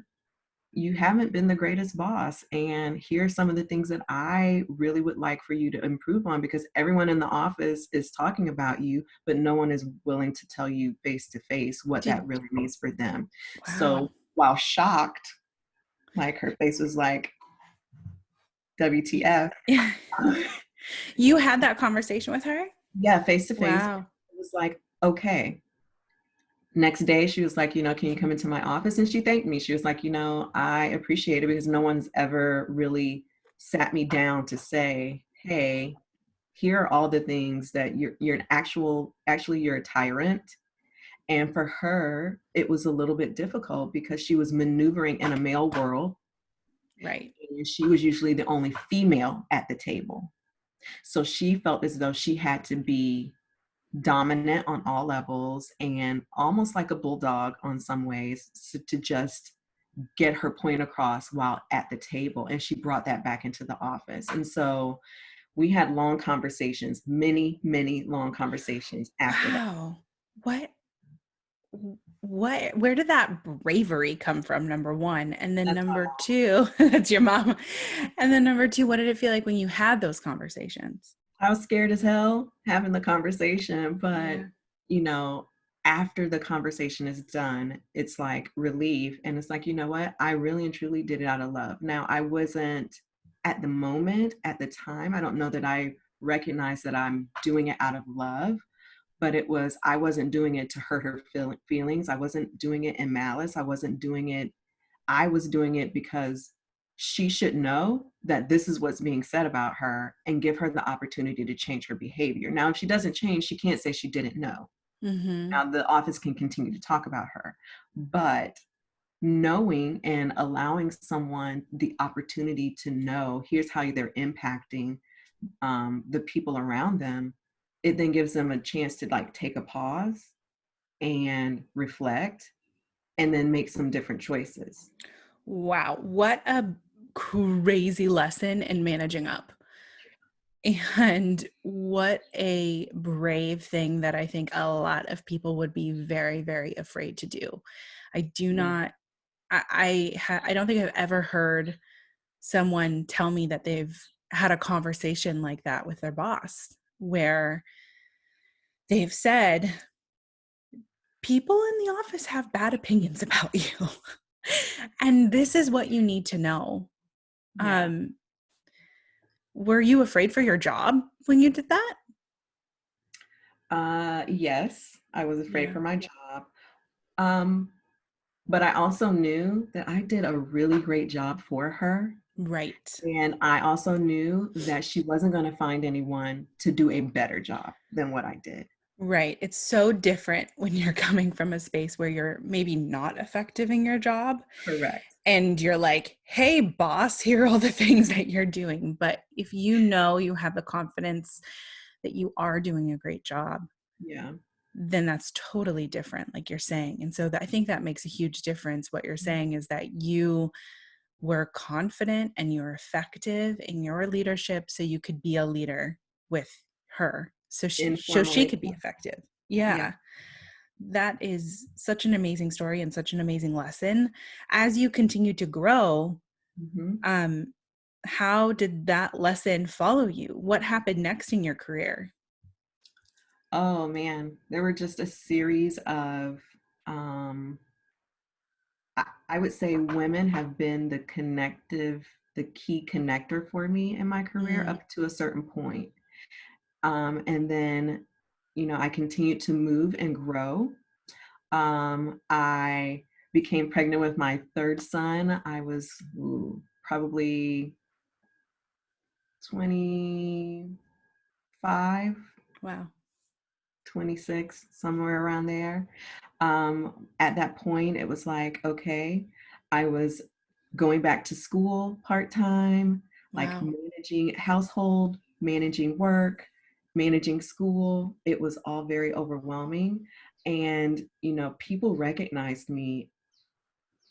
[SPEAKER 2] You haven't been the greatest boss. And here are some of the things that I really would like for you to improve on, because everyone in the office is talking about you, but no one is willing to tell you face to face what that
[SPEAKER 1] Did
[SPEAKER 2] really means for them. So
[SPEAKER 1] wow.
[SPEAKER 2] while shocked, like her face was like,
[SPEAKER 1] Y-
[SPEAKER 2] WTF.
[SPEAKER 1] You had that conversation with her?
[SPEAKER 2] Yeah, face to face.
[SPEAKER 1] Wow.
[SPEAKER 2] It was like, okay. Next day, she was like, you know, can you come into my office? And she thanked me. She was like, you know, I appreciate it because no one's ever really sat me down to say, hey, here are all the things that you're an actually you're a tyrant. And for her, it was a little bit difficult because she was maneuvering in a male world
[SPEAKER 1] Right.
[SPEAKER 2] and she was usually the only female at the table. So she felt as though she had to be dominant on all levels and almost like a bulldog on some ways, to just get her point across while at the table. And she brought that back into the office. And so we had long conversations, many long conversations after that.
[SPEAKER 1] Wow. What where did that bravery come from, number one? And then
[SPEAKER 2] That's
[SPEAKER 1] number two, that's your mom. And then number two, what did it feel like when you had those conversations?
[SPEAKER 2] I was scared as hell having the conversation, but
[SPEAKER 1] Yeah.
[SPEAKER 2] you know, after the conversation is done, it's like relief. And it's like, you know what? I really and truly did it out of love. Now, I wasn't at the moment, at the time, I don't know that I recognized that I'm doing it out of love, but it was, I wasn't doing it to hurt her feelings. I wasn't doing it in malice. I was doing it because she should know that this is what's being said about her and give her the opportunity to change her behavior. Now, if she doesn't change, she can't say she didn't know.
[SPEAKER 1] Mm-hmm.
[SPEAKER 2] Now, the office can continue to talk about her. But knowing and allowing someone the opportunity to know here's how they're impacting the people around them, it then gives them a chance to like take a pause and reflect and then make some different choices.
[SPEAKER 1] Wow. What a crazy lesson in managing up. And what a brave thing that I think a lot of people would be very, very afraid to do. I do
[SPEAKER 2] Yeah.
[SPEAKER 1] not, I don't think I've ever heard someone tell me that they've had a conversation like that with their boss, where they've said, people in the office have bad opinions about you. And this is what you need to know.
[SPEAKER 2] Yeah.
[SPEAKER 1] Um, were you afraid for your job when you did that?
[SPEAKER 2] Yes, I was afraid
[SPEAKER 1] Yeah.
[SPEAKER 2] for my job. Um, but I also knew that I did a really great job for her.
[SPEAKER 1] Right.
[SPEAKER 2] And I also knew that she wasn't going to find anyone to do a better job than what I did.
[SPEAKER 1] Right. It's so different when you're coming from a space where you're maybe not effective in your job
[SPEAKER 2] Correct.
[SPEAKER 1] and you're like, hey, boss, here are all the things that you're doing. But if you know you have the confidence that you are doing a great job,
[SPEAKER 2] Yeah.
[SPEAKER 1] then that's totally different, like you're saying. And so I think that makes a huge difference. What you're saying is that you were confident and you're effective in your leadership so you could be a leader with her. So she
[SPEAKER 2] Informally.
[SPEAKER 1] could be effective.
[SPEAKER 2] Yeah.
[SPEAKER 1] Yeah. That is such an amazing story and such an amazing lesson. As you continue to grow,
[SPEAKER 2] Hmm.
[SPEAKER 1] um, how did that lesson follow you? What happened next in your career?
[SPEAKER 2] Oh man, there were just a series of, um, I would say women have been the key connector for me in my career
[SPEAKER 1] Mm,
[SPEAKER 2] up to a certain point. And then, I continued to move and grow. I became pregnant with my third son. I was probably 25,
[SPEAKER 1] wow.
[SPEAKER 2] 26, somewhere around there. At that point, it was like, okay, I was going back to school part time, like
[SPEAKER 1] Wow.
[SPEAKER 2] managing household, managing work, managing school. It was all very overwhelming. And, people recognized me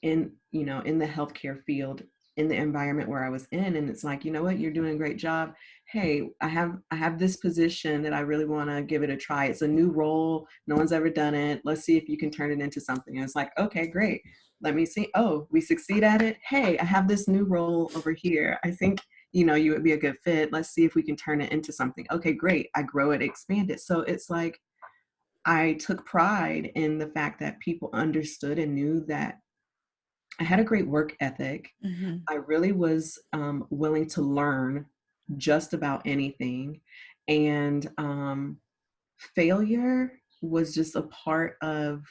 [SPEAKER 2] in the healthcare field, in the environment where I was in, and it's like, you know what, you're doing a great job. Hey, I have this position that I really want to give it a try. It's a new role, no one's ever done it. Let's see if you can turn it into something. And it's like, okay, great. Let me see. Oh, we succeed at it. Hey, I have this new role over here. I think you would be a good fit. Let's see if we can turn it into something. Okay, great. I grow it, expand it. So it's like I took pride in the fact that people understood and knew that I had a great work ethic.
[SPEAKER 1] Hmm.
[SPEAKER 2] I really was willing to learn just about anything. And failure was just a part of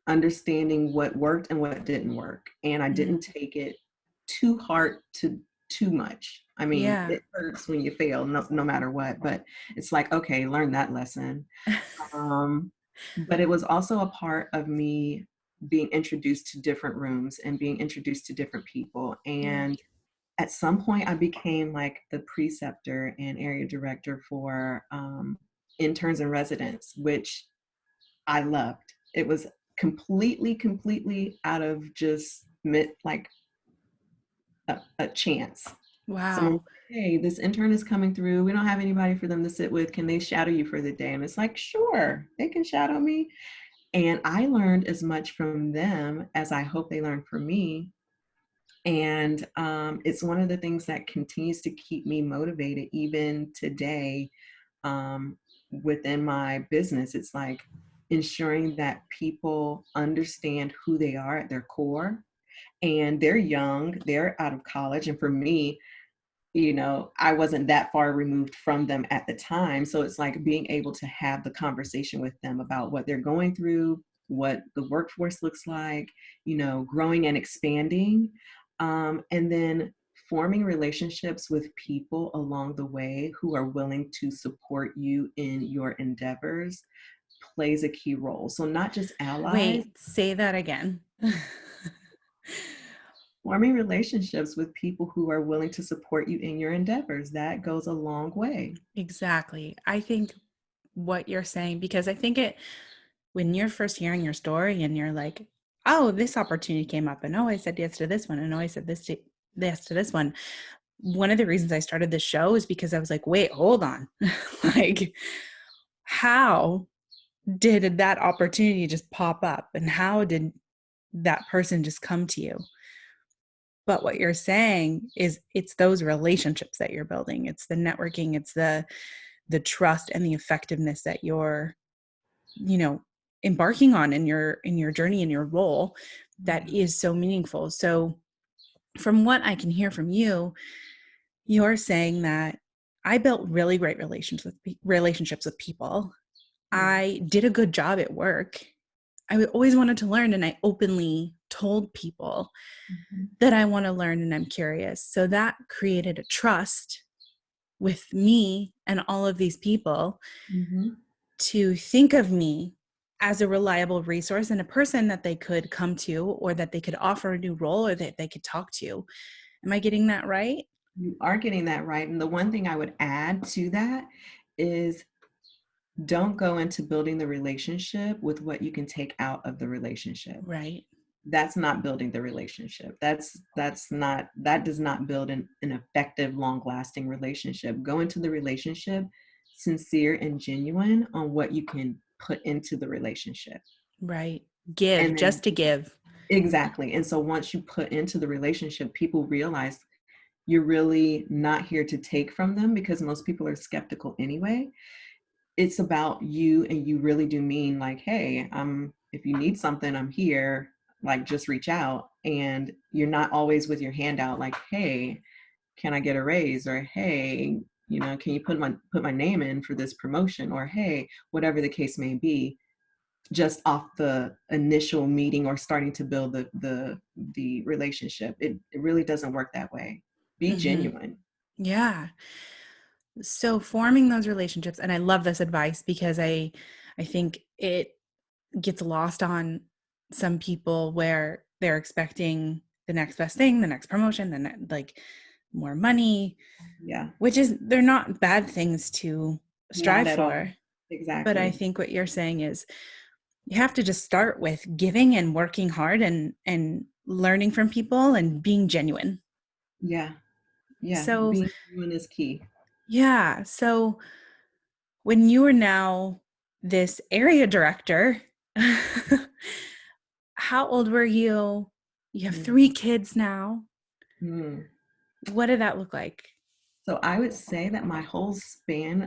[SPEAKER 2] understanding what worked and what didn't work. And I
[SPEAKER 1] Mm.
[SPEAKER 2] didn't take it too hard to too much. I mean,
[SPEAKER 1] Yeah.
[SPEAKER 2] it hurts when you fail, no matter what, but it's like, okay, learn that lesson. Um, but it was also a part of me being introduced to different rooms and being introduced to different people.
[SPEAKER 1] Yeah.
[SPEAKER 2] And at some point, I became like the preceptor and area director for interns and residents, which I loved. It was completely out of just like a chance. Someone was
[SPEAKER 1] Wow.
[SPEAKER 2] like, hey, this intern is coming through. We don't have anybody for them to sit with. Can they shadow you for the day? And it's like, sure, they can shadow me. And I learned as much from them as I hope they learned from me. And it's one of the things that continues to keep me motivated even today, within my business. It's like ensuring that people understand who they are at their core. And they're young, they're out of college. And for me, I wasn't that far removed from them at the time. So it's like being able to have the conversation with them about what they're going through, what the workforce looks like, growing and expanding. And then forming relationships with people along the way who are willing to support you in your endeavors plays a key role. So not just allies,
[SPEAKER 1] Wait, say that again.
[SPEAKER 2] forming relationships with people who are willing to support you in your endeavors. That goes a long way.
[SPEAKER 1] Exactly. I think what you're saying, because I think when you're first hearing your story and you're like, oh, this opportunity came up, and oh, I said yes to this one, and oh, I said yes to this one. One of the reasons I started this show is because I was like, wait, hold on. Like, how did that opportunity just pop up? And how did that person just come to you? But what you're saying is it's those relationships that you're building. It's the networking, it's the trust and the effectiveness that you're, you know, embarking on in your journey, in your role, that is so meaningful. So from what I can hear from you, you're saying that I built really great relationships with people.
[SPEAKER 2] Yeah.
[SPEAKER 1] I did a good job at work. I always wanted to learn, and I openly told people
[SPEAKER 2] Mhm.
[SPEAKER 1] that I want to learn and I'm curious. So that created a trust with me and all of these people
[SPEAKER 2] Mhm.
[SPEAKER 1] to think of me as a reliable resource and a person that they could come to, or that they could offer a new role, or that they could talk to. Am I getting that right?
[SPEAKER 2] You are getting that right. And the one thing I would add to that is don't go into building the relationship with what you can take out of the relationship.
[SPEAKER 1] Right.
[SPEAKER 2] That's not building the relationship. That does not build an effective, long-lasting relationship. Go into the relationship sincere and genuine on what you can put into the relationship.
[SPEAKER 1] Right. Give
[SPEAKER 2] And then
[SPEAKER 1] just to give.
[SPEAKER 2] exactly. And so once you put into the relationship, people realize you're really not here to take from them because most people are skeptical anyway. it's about you, and you really do mean like, hey, if you need something, I'm here, like just reach out. And you're not always with your hand out like, hey, can I get a raise? Or hey, can you put my name in for this promotion? Or hey, whatever the case may be, just off the initial meeting or starting to build the relationship. It really doesn't work that way. Be
[SPEAKER 1] Mm-hmm.
[SPEAKER 2] genuine.
[SPEAKER 1] Yeah. So forming those relationships, and I love this advice because I think it gets lost on some people where they're expecting the next best thing, the next promotion, like more money,
[SPEAKER 2] Yeah,
[SPEAKER 1] which is they're not bad things to
[SPEAKER 2] not
[SPEAKER 1] strive
[SPEAKER 2] at all.
[SPEAKER 1] for. But I
[SPEAKER 2] Exactly.
[SPEAKER 1] think what you're saying is you have to just start with giving and working hard and learning from people and being genuine.
[SPEAKER 2] Yeah, yeah.
[SPEAKER 1] So,
[SPEAKER 2] Being genuine is key.
[SPEAKER 1] yeah. So when you are now this area director, how old were you? You have
[SPEAKER 2] Mm.
[SPEAKER 1] 3 kids now.
[SPEAKER 2] Mm.
[SPEAKER 1] What did that look like?
[SPEAKER 2] So I would say that my whole span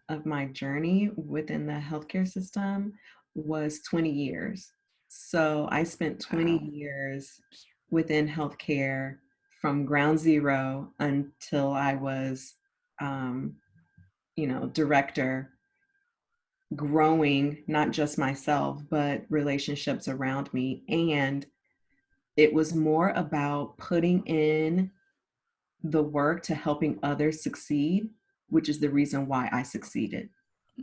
[SPEAKER 2] of my journey within the healthcare system was 20 years. So I spent 20
[SPEAKER 1] Wow.
[SPEAKER 2] years within healthcare from ground zero until I was, um, director, growing not just myself, but relationships around me. And it was more about putting in the work to helping others succeed, which is the reason why I succeeded.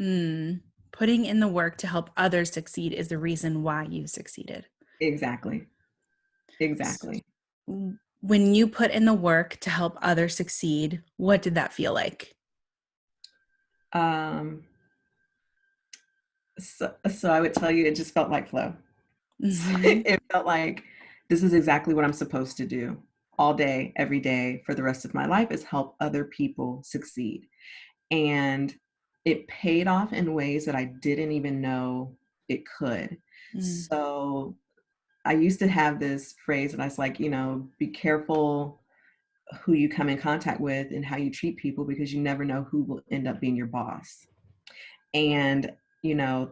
[SPEAKER 1] Mm. Putting in the work to help others succeed is the reason why you succeeded.
[SPEAKER 2] Exactly. Exactly.
[SPEAKER 1] When you put in the work to help others succeed, what did that feel like?
[SPEAKER 2] Um, so I would tell you, it just felt like flow.
[SPEAKER 1] Mm-hmm.
[SPEAKER 2] It felt like this is exactly what I'm supposed to do all day, every day for the rest of my life, is help other people succeed. And it paid off in ways that I didn't even know it could.
[SPEAKER 1] Mm.
[SPEAKER 2] So I used to have this phrase, and I was like, be careful who you come in contact with and how you treat people, because you never know who will end up being your boss. And,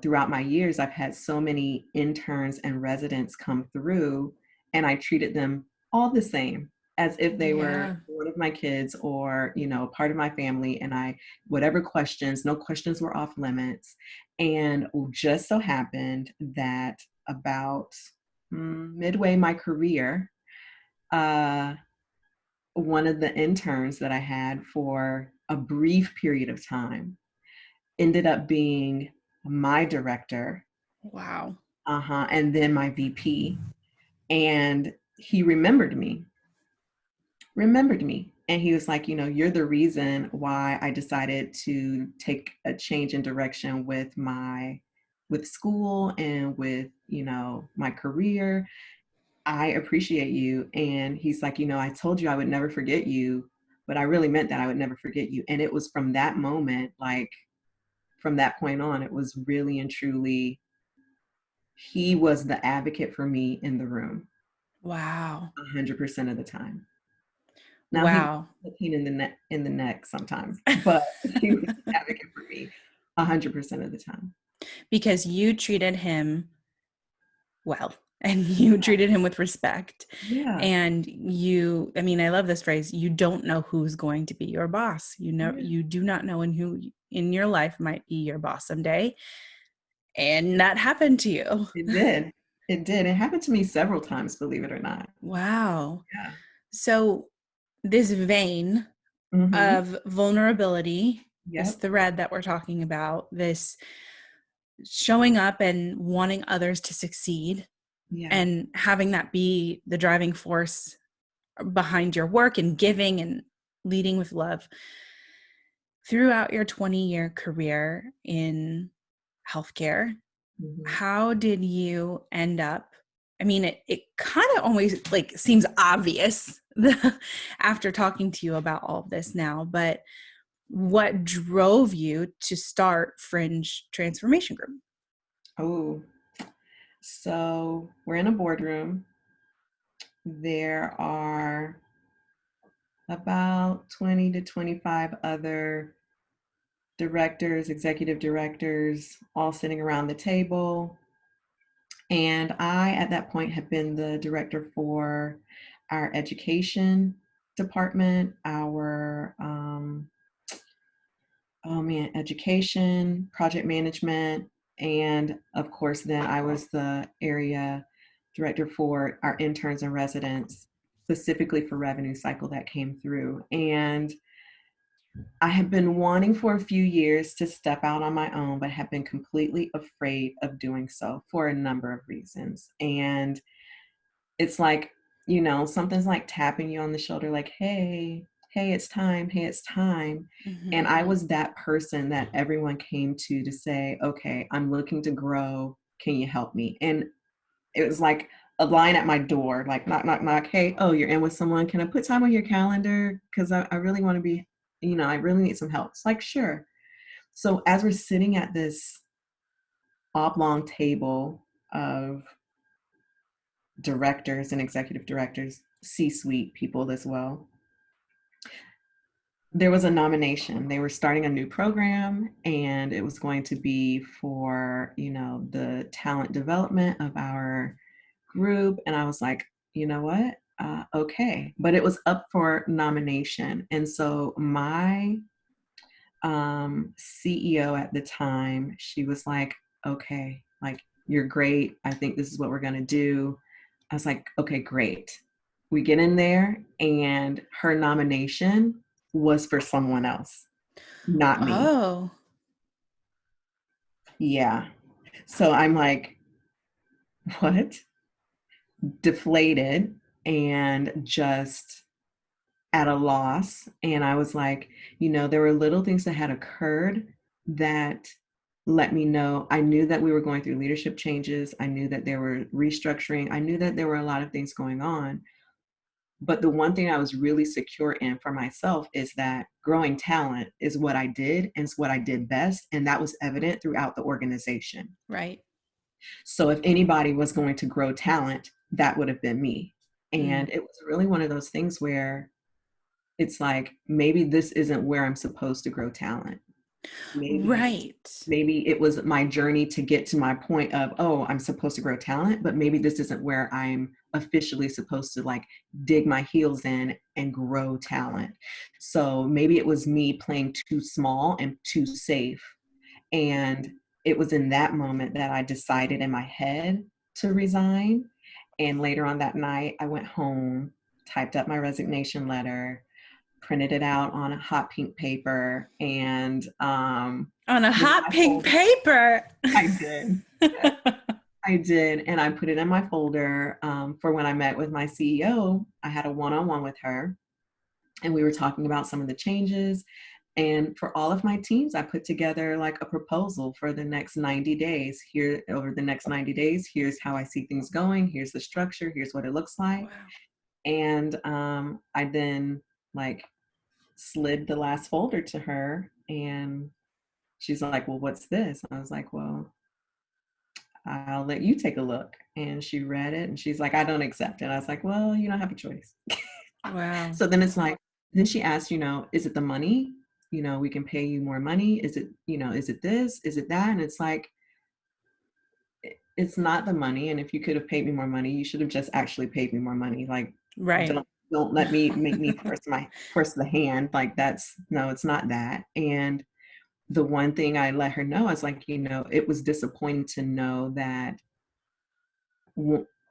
[SPEAKER 2] throughout my years, I've had so many interns and residents come through, and I treated them all the same as if they were
[SPEAKER 1] Yeah.
[SPEAKER 2] one of my kids or, part of my family. And whatever questions, no questions were off limits. And just so happened that about midway my career, uh, one of the interns that I had for a brief period of time ended up being my director,
[SPEAKER 1] Wow.
[SPEAKER 2] and then my VP. And he remembered me. And he was like, you're the reason why I decided to take a change in direction with school and with, my career. I appreciate you. And he's like, I told you I would never forget you, but I really meant that I would never forget you. And it was from that moment, like from that point on, it was really and truly, he was the advocate for me in the room
[SPEAKER 1] Wow.
[SPEAKER 2] 100% of the time. Now he was
[SPEAKER 1] Wow.
[SPEAKER 2] a pain in the neck sometimes, but he was the advocate for me 100% of the time.
[SPEAKER 1] Because you treated him well and you treated him with respect.
[SPEAKER 2] Yeah.
[SPEAKER 1] And I mean, I love this phrase, you don't know who's going to be your boss.
[SPEAKER 2] Yeah.
[SPEAKER 1] You do not know who in your life might be your boss someday. And that happened to you.
[SPEAKER 2] It did. It did. It happened to me several times, believe it or not.
[SPEAKER 1] Wow.
[SPEAKER 2] Yeah.
[SPEAKER 1] So, this vein
[SPEAKER 2] Mm-hmm.
[SPEAKER 1] of vulnerability, this
[SPEAKER 2] Yep.
[SPEAKER 1] thread that we're talking about, this showing up and wanting others to succeed
[SPEAKER 2] Yeah.
[SPEAKER 1] and having that be the driving force behind your work and giving and leading with love. Throughout your 20-year career in healthcare,
[SPEAKER 2] Mm-hmm.
[SPEAKER 1] how did you end up? I mean, it kind of always like seems obvious after talking to you about all of this now, but what drove you to start Fringe Transformation Group?
[SPEAKER 2] Oh, so we're in a boardroom. There are about 20 to 25 other directors, executive directors, all sitting around the table. And I, at that point, had been the director for our education department, our, oh man, education, project management. And of course, then I was the area director for our interns and residents, specifically for revenue cycle that came through. And I have been wanting for a few years to step out on my own, but have been completely afraid of doing so for a number of reasons. And it's like, something's like tapping you on the shoulder, like, hey, hey, it's time. Hey, it's time. And
[SPEAKER 1] Mm-hmm.
[SPEAKER 2] I was that person that everyone came to say, okay, I'm looking to grow. Can you help me? And it was like a line at my door, like knock, knock, knock. Hey, oh, you're in with someone. Can I put time on your calendar? Because I really want to be, I really need some help. It's like, sure. So as we're sitting at this oblong table of directors and executive directors, C-suite people as well, there was a nomination. They were starting a new program, and it was going to be for, the talent development of our group. And I was like, you know what? Okay. But it was up for nomination. And so my CEO at the time, she was like, okay, like, you're great. I think this is what we're going to do. I was like, okay, great. We get in there, and her nomination was for someone else, not me.
[SPEAKER 1] Oh.
[SPEAKER 2] Yeah. So I'm like, what? Deflated and just at a loss. And I was like, there were little things that had occurred that let me know. I knew that we were going through leadership changes. I knew that there were restructuring. I knew that there were a lot of things going on. But the one thing I was really secure in for myself is that growing talent is what I did and it's what I did best. And that was evident throughout the organization.
[SPEAKER 1] Right.
[SPEAKER 2] So if anybody was going to grow talent, that would have been me.
[SPEAKER 1] Mm.
[SPEAKER 2] And it was really one of those things where it's like, maybe this isn't where I'm supposed to grow talent. Maybe
[SPEAKER 1] Right.
[SPEAKER 2] maybe it was my journey to get to my point of, oh, I'm supposed to grow talent, but maybe this isn't where I'm officially supposed to like dig my heels in and grow talent. So maybe it was me playing too small and too safe. And it was in that moment that I decided in my head to resign. And later on that night, I went home, typed up my resignation letter, printed it out on a hot pink paper, and
[SPEAKER 1] On a
[SPEAKER 2] put it in
[SPEAKER 1] hot
[SPEAKER 2] my
[SPEAKER 1] pink
[SPEAKER 2] folder.
[SPEAKER 1] paper.
[SPEAKER 2] I did. I did. And I put it in my folder for when I met with my CEO. I had a one-on-one with her, and we were talking about some of the changes. And for all of my teams, I put together like a proposal for the next 90 days. Here, over the next 90 days, here's how I see things going. Here's the structure. Here's what it looks like.
[SPEAKER 1] Wow.
[SPEAKER 2] And I then like slid the last folder to her, and she's like, well, what's this? I was like, well, I'll let you take a look. And she read it, and she's like, I don't accept it. I was like, well, you don't have a choice.
[SPEAKER 1] Wow.
[SPEAKER 2] So then it's like, then she asked, is it the money? We can pay you more money. Is it, is it this? Is it that? And it's like, it's not the money. And if you could have paid me more money, you should have just actually paid me more money. Like,
[SPEAKER 1] Right.
[SPEAKER 2] don't let me make me force the hand. Like, that's no, it's not that. And the one thing I let her know is like, it was disappointing to know that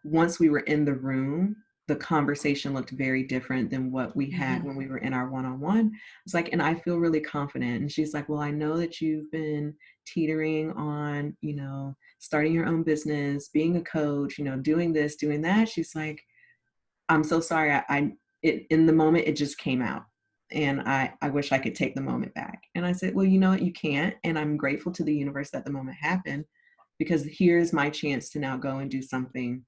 [SPEAKER 2] once we were in the room, the conversation looked very different than what we had
[SPEAKER 1] Mm-hmm.
[SPEAKER 2] when we were in our one-on-one. It's like, and I feel really confident. And she's like, well, I know that you've been teetering on, starting your own business, being a coach, doing this, doing that. She's like, I'm so sorry. In the moment, it just came out. And I wish I could take the moment back. And I said, well, you know what? You can't. And I'm grateful to the universe that the moment happened, because here's my chance to now go and do something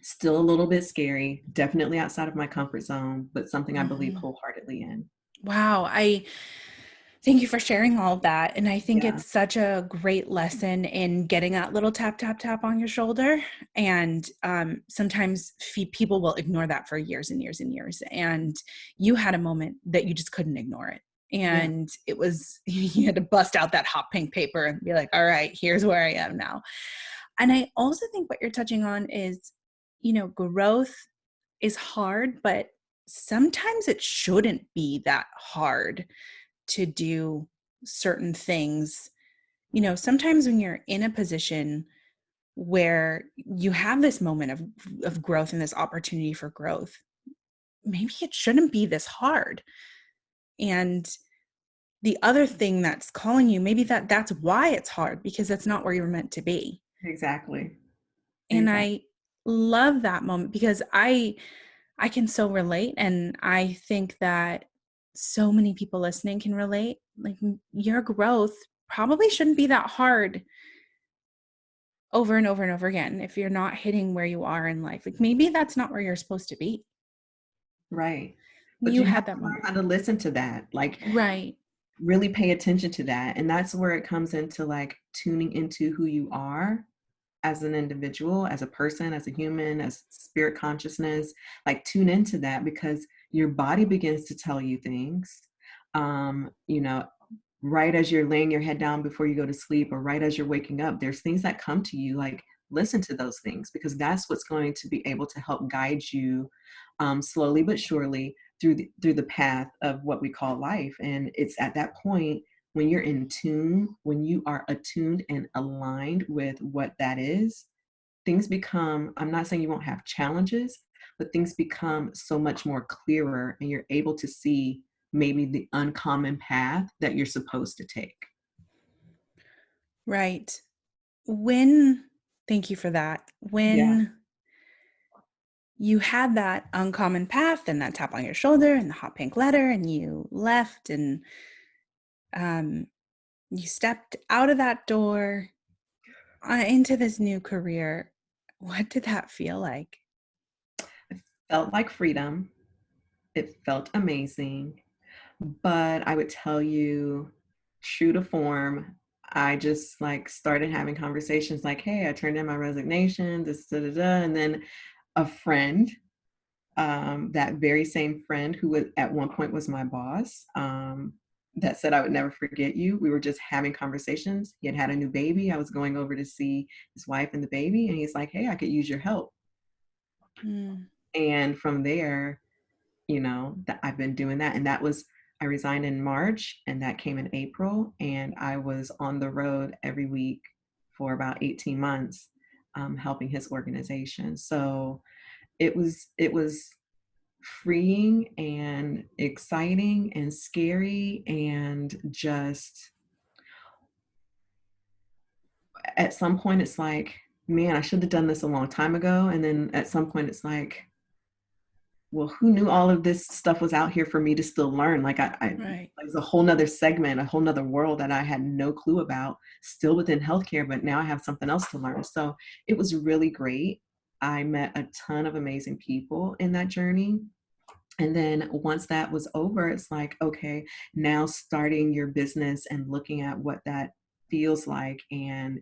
[SPEAKER 2] still a little bit scary, definitely outside of my comfort zone, but something I believe
[SPEAKER 1] Mm-hmm.
[SPEAKER 2] wholeheartedly in.
[SPEAKER 1] Wow. I thank you for sharing all of that. And I think
[SPEAKER 2] Yeah.
[SPEAKER 1] it's such a great lesson in getting that little tap, tap, tap on your shoulder. And sometimes people will ignore that for years and years and years. And you had a moment that you just couldn't ignore it.
[SPEAKER 2] Yeah,
[SPEAKER 1] And it was, you had to bust out that hot pink paper and be like, all right, here's where I am now. And I also think what you're touching on is, growth is hard, but sometimes it shouldn't be that hard to do certain things. Sometimes when you're in a position where you have this moment of growth and this opportunity for growth, maybe it shouldn't be this hard. And the other thing that's calling you, maybe that's why it's hard, because that's not where you're meant to be.
[SPEAKER 2] exactly.
[SPEAKER 1] And
[SPEAKER 2] Exactly.
[SPEAKER 1] I love that moment because I can so relate, and I think that so many people listening can relate. Like, your growth probably shouldn't be that hard over and over and over again if you're not hitting where you are in life. Like, maybe that's not where you're supposed to be.
[SPEAKER 2] Right. But
[SPEAKER 1] You
[SPEAKER 2] you have
[SPEAKER 1] had that
[SPEAKER 2] to learn
[SPEAKER 1] moment.
[SPEAKER 2] how to listen to that. Like,
[SPEAKER 1] Right.
[SPEAKER 2] really pay attention to that. And that's where it comes into like tuning into who you are as an individual, as a person, as a human, as spirit consciousness. Like, tune into that because your body begins to tell you things. You know, right as you're laying your head down before you go to sleep, or right as you're waking up, there's things that come to you. Like, listen to those things, because that's what's going to be able to help guide you, slowly but surely, through the path of what we call life. And it's at that point, when you're in tune, when you are attuned and aligned with what that is, things become, I'm not saying you won't have challenges, but things become so much more clearer, and you're able to see maybe the uncommon path that you're supposed to take.
[SPEAKER 1] Right. When Thank you for that.
[SPEAKER 2] Yeah.
[SPEAKER 1] When you had that uncommon path and that tap on your shoulder and the hot pink letter, and you left, and um, you stepped out of that door into this new career, what did that feel like?
[SPEAKER 2] It felt like freedom. It felt amazing. But I would tell you, true to form, I just like started having conversations like, hey, I turned in my resignation, this, da, da, da. And then a friend, that very same friend who was, at one point was my boss, that said I would never forget you. We were just having conversations. He had had a new baby. I was going over to see his wife and the baby, and he's like, hey, I could use your help.
[SPEAKER 1] Mm,
[SPEAKER 2] And from there, that I've been doing that. And that was, I resigned in March, and that came in April. And I was on the road every week for about 18 months, helping his organization. So it was freeing and exciting and scary, and just at some point it's like, man, I should have done this a long time ago. And then at some point it's like, well, who knew all of this stuff was out here for me to still learn? Like,
[SPEAKER 1] right.
[SPEAKER 2] there's a whole nother segment, a whole nother world that I had no clue about, still within healthcare, but now I have something else to learn. So it was really great. I met a ton of amazing people in that journey. And then once that was over, it's like, okay, now starting your business and looking at what that feels like, and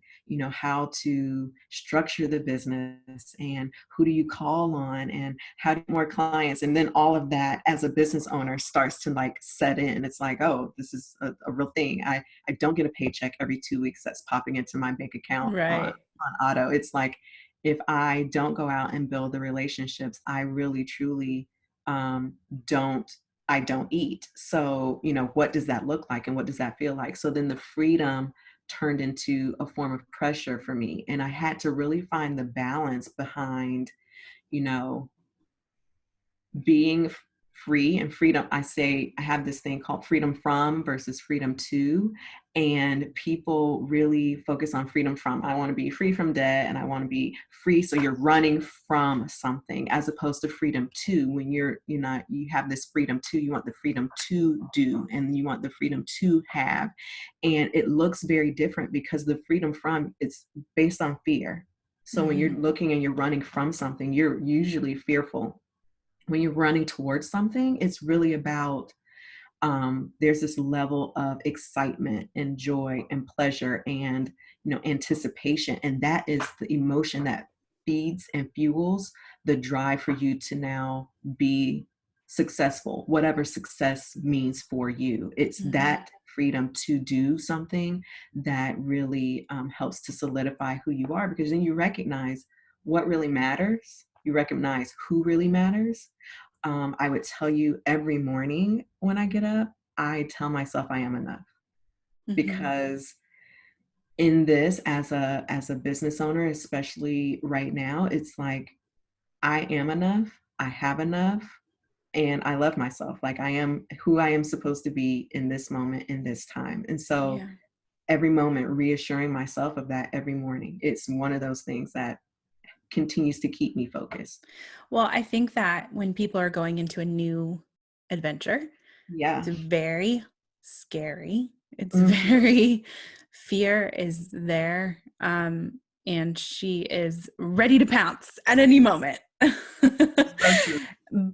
[SPEAKER 2] how to structure the business, and who do you call on, and how to get more clients. And then all of that as a business owner starts to like set in. It's like, oh, this is a real thing. I don't get a paycheck every 2 weeks that's popping into my bank account
[SPEAKER 1] Right.
[SPEAKER 2] on auto. It's like, if I don't go out and build the relationships, I really truly, um, don't I don't eat. So, what does that look like, and what does that feel like? So then the freedom turned into a form of pressure for me. And I had to really find the balance behind, you know, being free and freedom. I say I have this thing called freedom from versus freedom to, and people really focus on freedom from. I want to be free from debt, and I want to be free. So you're running from something, as opposed to freedom to. When you have this freedom to, you want the freedom to do, and you want the freedom to have. And it looks very different, because the freedom from, it's based on fear. So when you're
[SPEAKER 1] Hmm.
[SPEAKER 2] looking and you're running from something, you're usually fearful. When you're running towards something, it's really about, there's this level of excitement and joy and pleasure and anticipation, and that is the emotion that feeds and fuels the drive for you to now be successful, whatever success means for you. It's
[SPEAKER 1] Mm-hmm.
[SPEAKER 2] that freedom to do something that really helps to solidify who you are, because then you recognize what really matters. You recognize who really matters. I would tell you every morning when I get up, I tell myself I am enough,
[SPEAKER 1] Mm-hmm.
[SPEAKER 2] because in this, as a business owner, especially right now, it's like I am enough, I have enough, and I love myself. Like I am who I am supposed to be in this moment, in this time. And so
[SPEAKER 1] Yeah.
[SPEAKER 2] every moment, reassuring myself of that every morning, it's one of those things that continues to keep me focused.
[SPEAKER 1] Well, I think that when people are going into a new adventure,
[SPEAKER 2] Yeah.
[SPEAKER 1] it's very scary. It's
[SPEAKER 2] Mhm.
[SPEAKER 1] very, fear is there. And she is ready to pounce at any moment.
[SPEAKER 2] So true.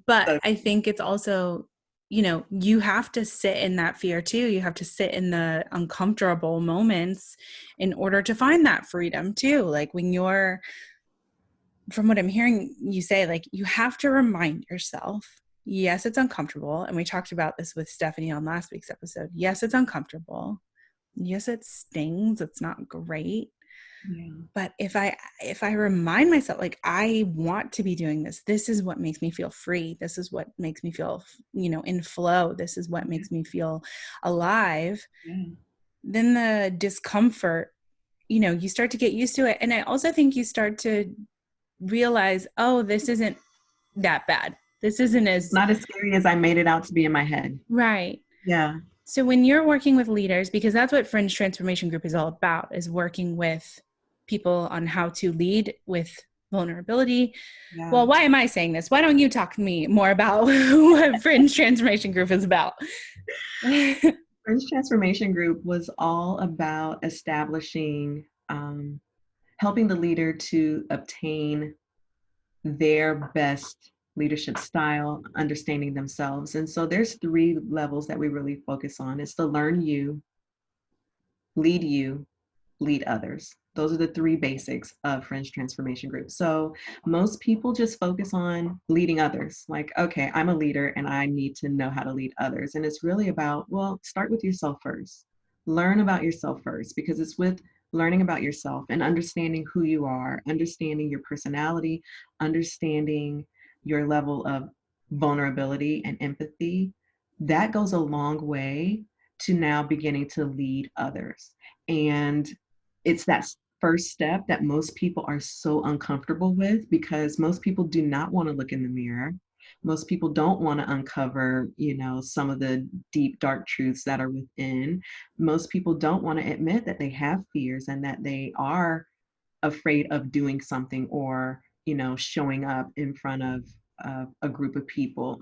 [SPEAKER 1] But
[SPEAKER 2] So
[SPEAKER 1] I think it's also, you have to sit in that fear too. You have to sit in the uncomfortable moments in order to find that freedom too. Like when you're, from what I'm hearing you say, like you have to remind yourself, yes, it's uncomfortable. And we talked about this with Stephanie on last week's episode. Yes, it's uncomfortable. Yes, it stings. It's not great.
[SPEAKER 2] yeah.
[SPEAKER 1] But if I remind myself, like I want to be doing this, this is what makes me feel free. This is what makes me feel, in flow. This is what
[SPEAKER 2] Yeah.
[SPEAKER 1] makes me feel alive.
[SPEAKER 2] Yeah.
[SPEAKER 1] Then the discomfort, you start to get used to it. And I also think you start to realize, oh, this isn't that bad. This isn't
[SPEAKER 2] It's
[SPEAKER 1] as
[SPEAKER 2] not as scary as I made it out to be in my head.
[SPEAKER 1] right.
[SPEAKER 2] Yeah.
[SPEAKER 1] So when you're working with leaders, because that's what Fringe Transformation Group is all about, is working with people on how to lead with vulnerability.
[SPEAKER 2] Yeah.
[SPEAKER 1] Well, why am I saying this? Why don't you talk to me more about what Fringe Transformation Group is about?
[SPEAKER 2] Fringe Transformation Group was all about establishing, helping the leader to obtain their best leadership style, understanding themselves. And so there's three levels that we really focus on. It's the learn you, lead others. Those are the three basics of French Transformation Group. So most people just focus on leading others. Like, okay, I'm a leader and I need to know how to lead others. And it's really about, well, start with yourself first. Learn about yourself first, because it's with learning about yourself and understanding who you are, understanding your personality, understanding your level of vulnerability and empathy. That goes a long way to now beginning to lead others. And it's that first step that most people are so uncomfortable with, because most people do not want to look in the mirror. Most people don't want to uncover, some of the deep, dark truths that are within. Most people don't want to admit that they have fears and that they are afraid of doing something, or showing up in front of a group of people.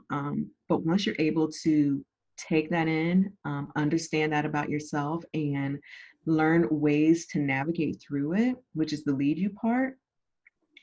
[SPEAKER 2] But once you're able to take that in, understand that about yourself, and learn ways to navigate through it, which is the lead you part,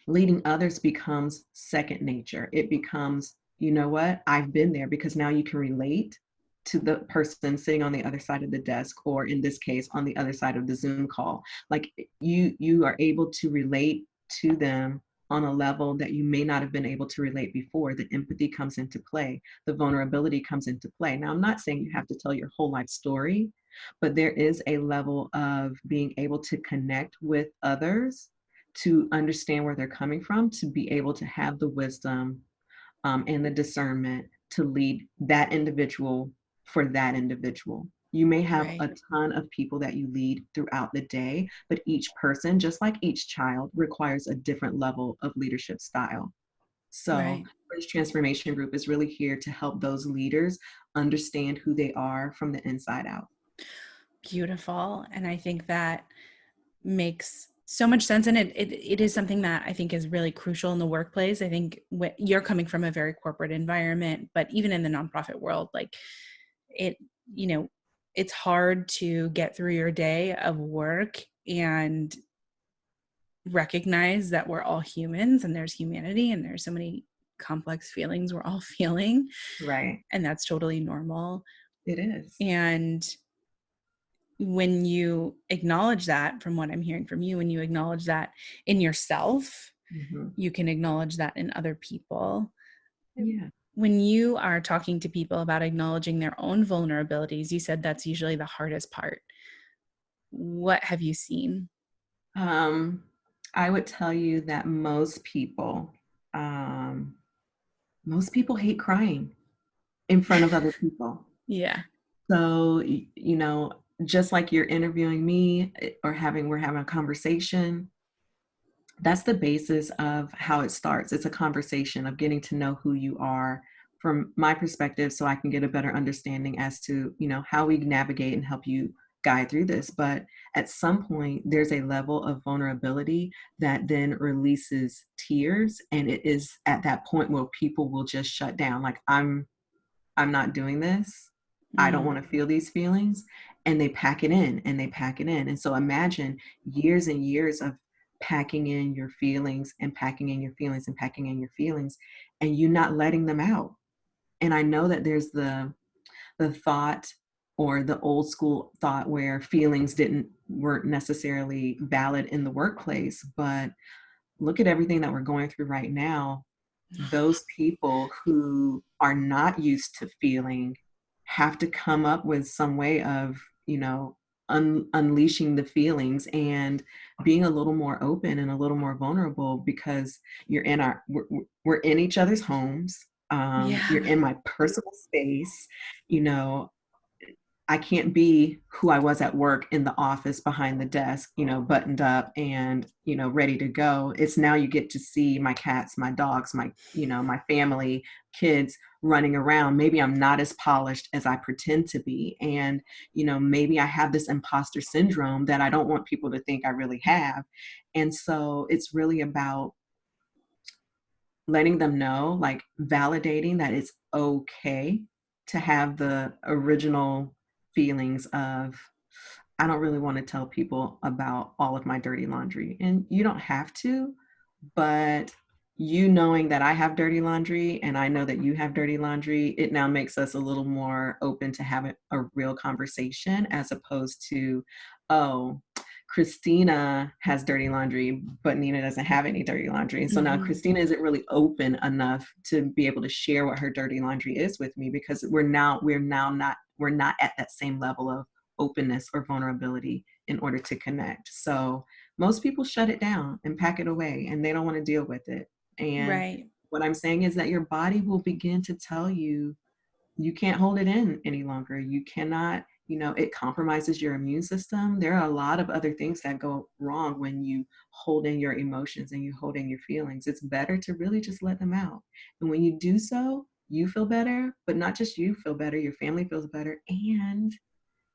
[SPEAKER 2] leading others becomes second nature. It becomes, you know what, I've been there, because now you can relate to the person sitting on the other side of the desk, or in this case, on the other side of the Zoom call. Like you are able to relate to them on a level that you may not have been able to relate before. The empathy comes into play, the vulnerability comes into play. Now, I'm not saying you have to tell your whole life story, but there is a level of being able to connect with others, to understand where they're coming from, to be able to have the wisdom, and the discernment to lead that individual for that individual. You may have
[SPEAKER 1] Right,
[SPEAKER 2] a ton of people that you lead throughout the day, but each person, just like each child, requires a different level of leadership style. So,
[SPEAKER 1] right.
[SPEAKER 2] Bridge Transformation Group is really here to help those leaders understand who they are from the inside out.
[SPEAKER 1] Beautiful. And I think that makes so much sense. And it is something that I think is really crucial in the workplace. I think you're coming from a very corporate environment, but even in the nonprofit world, like it, you know, it's hard to get through your day of work and recognize that we're all humans and there's humanity and there's so many complex feelings we're all feeling.
[SPEAKER 2] Right.
[SPEAKER 1] And that's totally normal.
[SPEAKER 2] It is.
[SPEAKER 1] And when you acknowledge that, from what I'm hearing from you, when you acknowledge that in yourself,
[SPEAKER 2] Mhm.
[SPEAKER 1] you can acknowledge that in other people.
[SPEAKER 2] Yeah.
[SPEAKER 1] when you are talking to people about acknowledging their own vulnerabilities, you said that's usually the hardest part. What have you seen?
[SPEAKER 2] Um, I would tell you that um, most people hate crying in front of other people.
[SPEAKER 1] Yeah.
[SPEAKER 2] So, just like you're interviewing me or we're having a conversation, that's the basis of how it starts. It's a conversation of getting to know who you are from my perspective so I can get a better understanding as to, how we navigate and help you guide through this. But at some point there's a level of vulnerability that then releases tears, and it is at that point where people will just shut down. Like, I'm not doing this. I don't
[SPEAKER 1] Mm.
[SPEAKER 2] want to feel these feelings. And they pack it in and they pack it in. And so imagine years and years of packing in your feelings and packing in your feelings and packing in your feelings, and you not letting them out. And I know that there's the thought, or the old school thought, where feelings weren't necessarily valid in the workplace, but look at everything that we're going through right now. Those people who are not used to feeling have to come up with some way of, unleashing the feelings and being a little more open and a little more vulnerable, because we're in each other's homes. You're
[SPEAKER 1] Yeah.
[SPEAKER 2] in my personal space. you know I can't be who I was at work in the office behind the desk, buttoned up and, ready to go. It's now you get to see my cats, my dogs, my family, kids running around. Maybe I'm not as polished as I pretend to be. And, maybe I have this imposter syndrome that I don't want people to think I really have. And so it's really about letting them know, like validating that it's okay to have the original feelings of, I don't really want to tell people about all of my dirty laundry. And you don't have to, but you knowing that I have dirty laundry and I know that you have dirty laundry, it now makes us a little more open to having a real conversation, as opposed to, oh, Christina has dirty laundry, but Nina doesn't have any dirty laundry. And so now
[SPEAKER 1] Mm-hmm.
[SPEAKER 2] Christina isn't really open enough to be able to share what her dirty laundry is with me, because we're not at that same level of openness or vulnerability in order to connect. So most people shut it down and pack it away, and they don't want to deal with it. And
[SPEAKER 1] Right.
[SPEAKER 2] what I'm saying is that your body will begin to tell you, you can't hold it in any longer. You cannot, it compromises your immune system. There are a lot of other things that go wrong when you hold in your emotions and you hold in your feelings. It's better to really just let them out. And when you do so, you feel better, but not just you feel better, your family feels better. And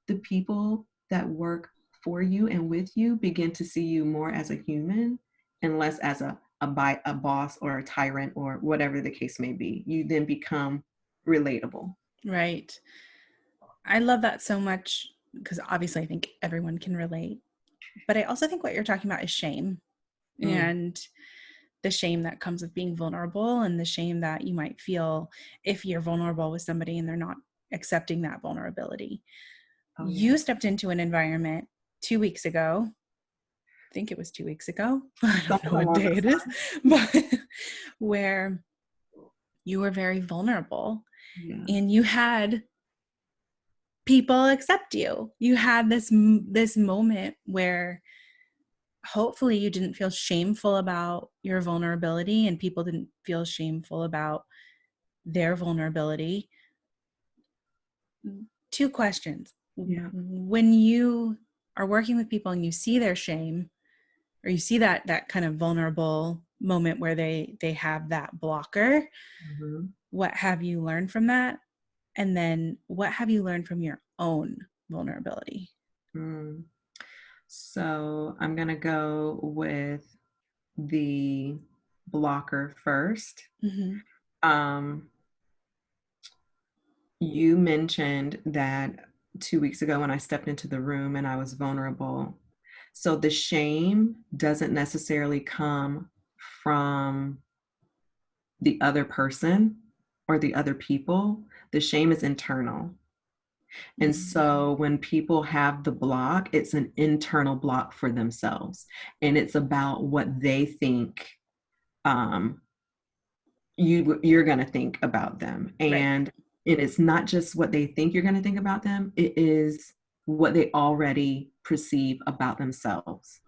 [SPEAKER 2] the people that work for you and with you begin to see you more as a human and less as a boss or a tyrant or whatever the case may be. You then become relatable.
[SPEAKER 1] Right. I love that so much because obviously I think everyone can relate. But I also think what you're talking about is shame,
[SPEAKER 2] Mm.
[SPEAKER 1] and the shame that comes with being vulnerable, and the shame that you might feel if you're vulnerable with somebody and they're not accepting that vulnerability.
[SPEAKER 2] Oh yeah.
[SPEAKER 1] You stepped into an environment 2 weeks ago. I think it was 2 weeks ago. I don't know
[SPEAKER 2] Something
[SPEAKER 1] what
[SPEAKER 2] along
[SPEAKER 1] day
[SPEAKER 2] those
[SPEAKER 1] it is,
[SPEAKER 2] lines.
[SPEAKER 1] but where you were very vulnerable
[SPEAKER 2] Yeah.
[SPEAKER 1] and you had people accept you. You had this moment where hopefully you didn't feel shameful about your vulnerability and people didn't feel shameful about their vulnerability. Two questions.
[SPEAKER 2] Yeah.
[SPEAKER 1] When you are working with people and you see their shame, or you see that kind of vulnerable moment where they have that blocker,
[SPEAKER 2] Mhm.
[SPEAKER 1] what have you learned from that? And then what have you learned from your own vulnerability?
[SPEAKER 2] Mm. So I'm gonna go with the blocker first.
[SPEAKER 1] Mm-hmm.
[SPEAKER 2] Um, You mentioned that 2 weeks ago when I stepped into the room and I was vulnerable. So the shame doesn't necessarily come from the other person or the other people. The shame is internal. And
[SPEAKER 1] Mm-hmm.
[SPEAKER 2] so when people have the block, it's an internal block for themselves. And it's about what they think um, you're going to think about them.
[SPEAKER 1] Right.
[SPEAKER 2] And it is not just what they think you're going to think about them, it is what they already perceive about themselves.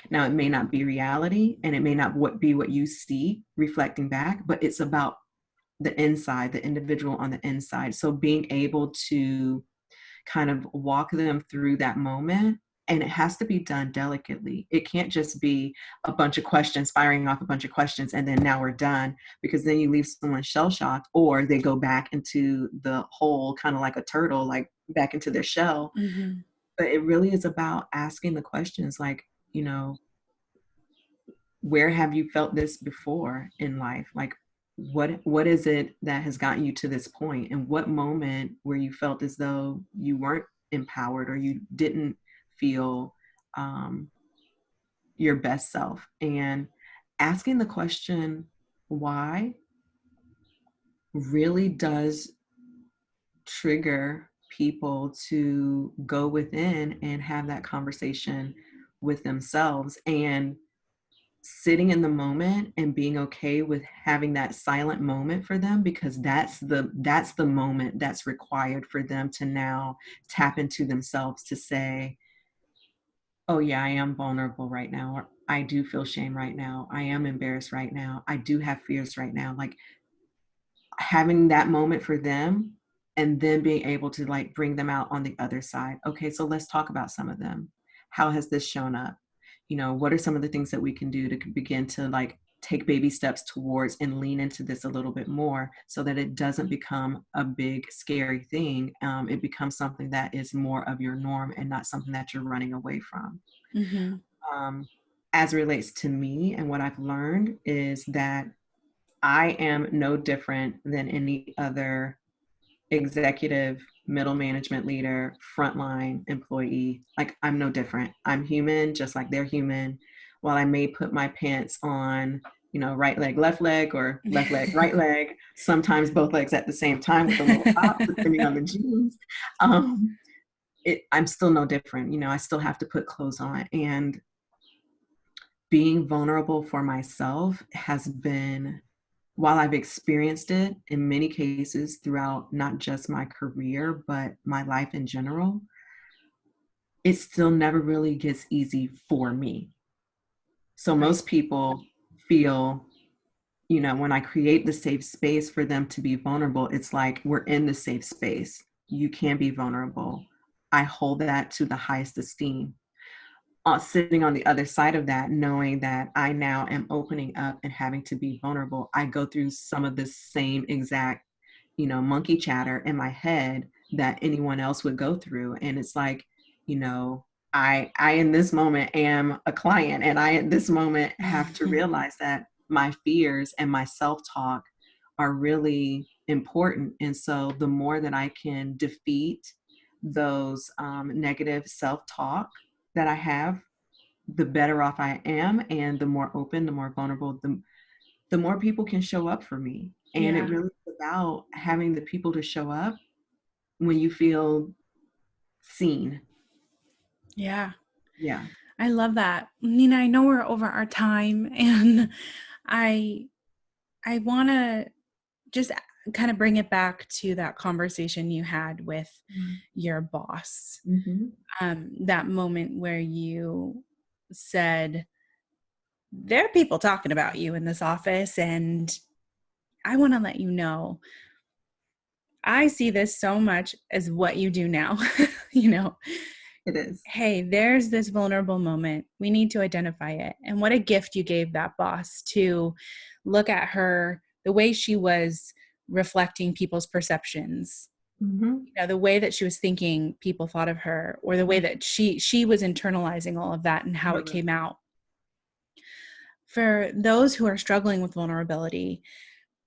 [SPEAKER 2] Now, it may not be reality and it may not be what you see reflecting back, but it's about the inside, the individual on the inside. So being able to kind of walk them through that moment, and it has to be done delicately. It can't just be a bunch of questions, firing off a bunch of questions, and then now we're done, because then you leave someone shell shocked, or they go back into the hole, kind of like a turtle, like back into their shell.
[SPEAKER 1] Mm-hmm.
[SPEAKER 2] But it really is about asking the questions like, you know, where have you felt this before in life? Like, what is it that has gotten you to this point? And what moment where you felt as though you weren't empowered or you didn't feel um, your best self? And asking the question why really does trigger people to go within and have that conversation with themselves, and sitting in the moment and being okay with having that silent moment for them, because that's the moment that's required for them to now tap into themselves to say, oh yeah, I am vulnerable right now, or I do feel shame right now, I am embarrassed right now, I do have fears right now. Like, having that moment for them, and then being able to like bring them out on the other side. Okay, so let's talk about some of them. How has this shown up? You know, what are some of the things that we can do to begin to like take baby steps towards and lean into this a little bit more, so that it doesn't become a big scary thing. It becomes something that is more of your norm and not something that you're running away from.
[SPEAKER 1] Mm-hmm.
[SPEAKER 2] um, as it relates to me, and what I've learned is that I am no different than any other executive, middle management leader, frontline employee. Like, I'm no different. I'm human, just like they're human. While I may put my pants on, you know, right leg, or left leg, right leg, sometimes both legs at the same time with a little pop, depending on the jeans. Um, I'm still no different. You know, I still have to put clothes on. And being vulnerable for myself has been, while I've experienced it in many cases throughout not just my career, but my life in general, it still never really gets easy for me. So
[SPEAKER 1] Right.
[SPEAKER 2] most people feel, you know, when I create the safe space for them to be vulnerable, it's like we're in the safe space. You can be vulnerable. I hold that to the highest esteem. Sitting on the other side of that, knowing that I now am opening up and having to be vulnerable, I go through some of the same exact, you know, monkey chatter in my head that anyone else would go through. And it's like, you know, I in this moment am a client, and I at this moment have to realize that my fears and my self-talk are really important. And so the more that I can defeat those negative self-talk that I have, the better off I am, and the more open, the more vulnerable, the more people can show up for me. And it
[SPEAKER 1] Yeah.
[SPEAKER 2] really is about having the people to show up when you feel seen.
[SPEAKER 1] Yeah.
[SPEAKER 2] Yeah.
[SPEAKER 1] I love that. Nina, I know we're over our time, and I I want to just kind of bring it back to that conversation you had with your boss.
[SPEAKER 2] Mm-hmm.
[SPEAKER 1] That moment where you said, there are people talking about you in this office, and I want to let you know, I see this so much as what you do now. You know,
[SPEAKER 2] It is.
[SPEAKER 1] hey, there's this vulnerable moment. We need to identify it. And what a gift you gave that boss to look at her, the way she was reflecting people's perceptions,
[SPEAKER 2] Mm-hmm.
[SPEAKER 1] you know, the way that she was thinking people thought of her, or the way that she was internalizing all of that and how it
[SPEAKER 2] Love it.
[SPEAKER 1] came out. For those who are struggling with vulnerability,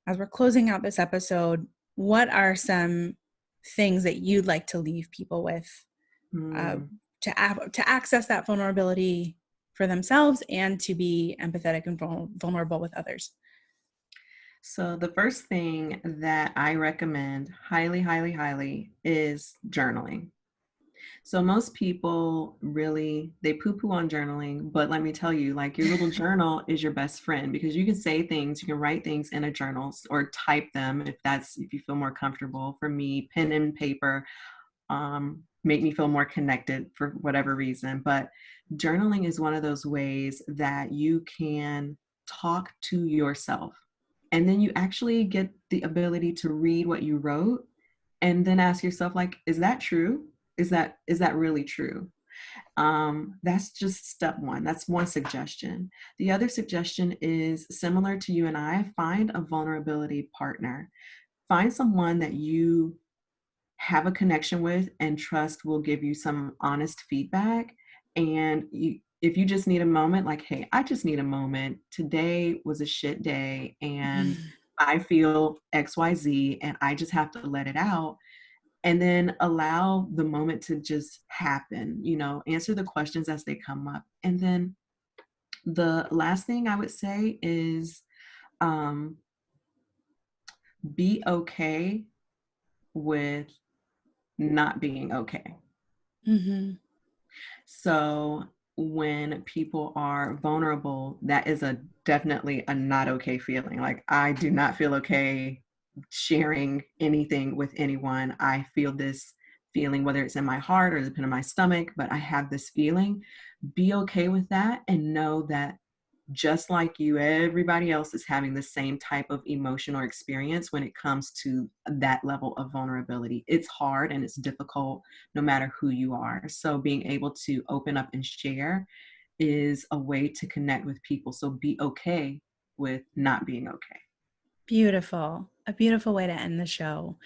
[SPEAKER 1] as we're closing out this episode, what are some things that you'd like to leave people with, uh,
[SPEAKER 2] Mm.
[SPEAKER 1] to access that vulnerability for themselves and to be empathetic and vulnerable with others?
[SPEAKER 2] So the first thing that I recommend highly, highly, highly is journaling. So most people really, they poo-poo on journaling, but let me tell you, like your little journal is your best friend because you can say things, you can write things in a journal or type them if you feel more comfortable. For me, pen and paper make me feel more connected for whatever reason. But journaling is one of those ways that you can talk to yourself. And then you actually get the ability to read what you wrote and then ask yourself, like, is that true? Is that really true? That's just step one. That's one suggestion. The other suggestion is similar to you and I, find a vulnerability partner. Find someone that you have a connection with and trust will give you some honest feedback. And if you just need a moment, like, hey, I just need a moment. Today was a shit day and I feel XYZ and I just have to let it out. And then allow the moment to just happen, answer the questions as they come up. And then the last thing I would say is um, be okay with not being okay.
[SPEAKER 1] Mm-hmm.
[SPEAKER 2] So when people are vulnerable, that is definitely a not okay feeling. Like I do not feel okay sharing anything with anyone. I feel this feeling, whether it's in my heart or the pit of my stomach, but I have this feeling. Be okay with that and know that just like you, everybody else is having the same type of emotional experience when it comes to that level of vulnerability. It's hard and it's difficult no matter who you are. So being able to open up and share is a way to connect with people. So be okay with not being okay.
[SPEAKER 1] Beautiful. A beautiful way to end the show.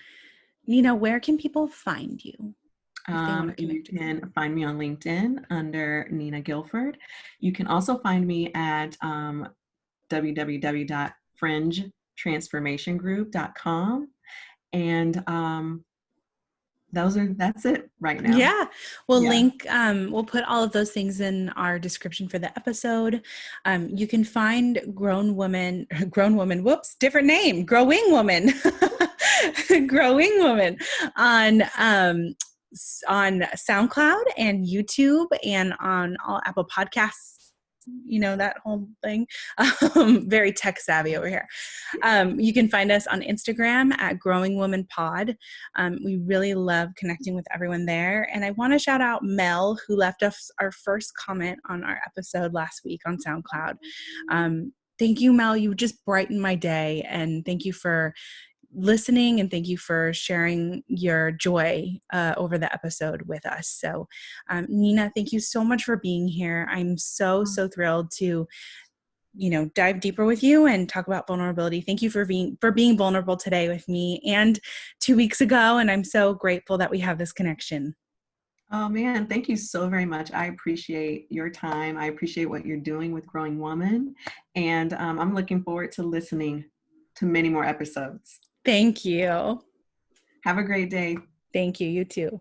[SPEAKER 1] Nina, where can people find you if they want to
[SPEAKER 2] You
[SPEAKER 1] connect with you?
[SPEAKER 2] can find me on LinkedIn under Nina Guilford. You can also find me at www.fringetransformationgroup.com. And that's it right now.
[SPEAKER 1] Yeah, we'll
[SPEAKER 2] Yeah.
[SPEAKER 1] we'll put all of those things in our description for the episode. You can find grown woman, whoops, different name, growing woman, growing woman on, on SoundCloud and YouTube and on all Apple Podcasts, that whole thing. Very tech savvy over here. You can find us on Instagram at Growing Woman Pod. We really love connecting with everyone there. And I want to shout out Mel, who left us our first comment on our episode last week on SoundCloud. Thank you, Mel. You just brightened my day. And thank you for listening, and thank you for sharing your joy over the episode with us. So Nina, thank you so much for being here. I'm so thrilled to dive deeper with you and talk about vulnerability. Thank you for being vulnerable today with me and 2 weeks ago, and I'm so grateful that we have this connection.
[SPEAKER 2] Oh man, thank you so very much. I appreciate your time. I appreciate what you're doing with Growing Woman, and I'm looking forward to listening to many more episodes.
[SPEAKER 1] Thank you.
[SPEAKER 2] Have a great day.
[SPEAKER 1] Thank you. You too.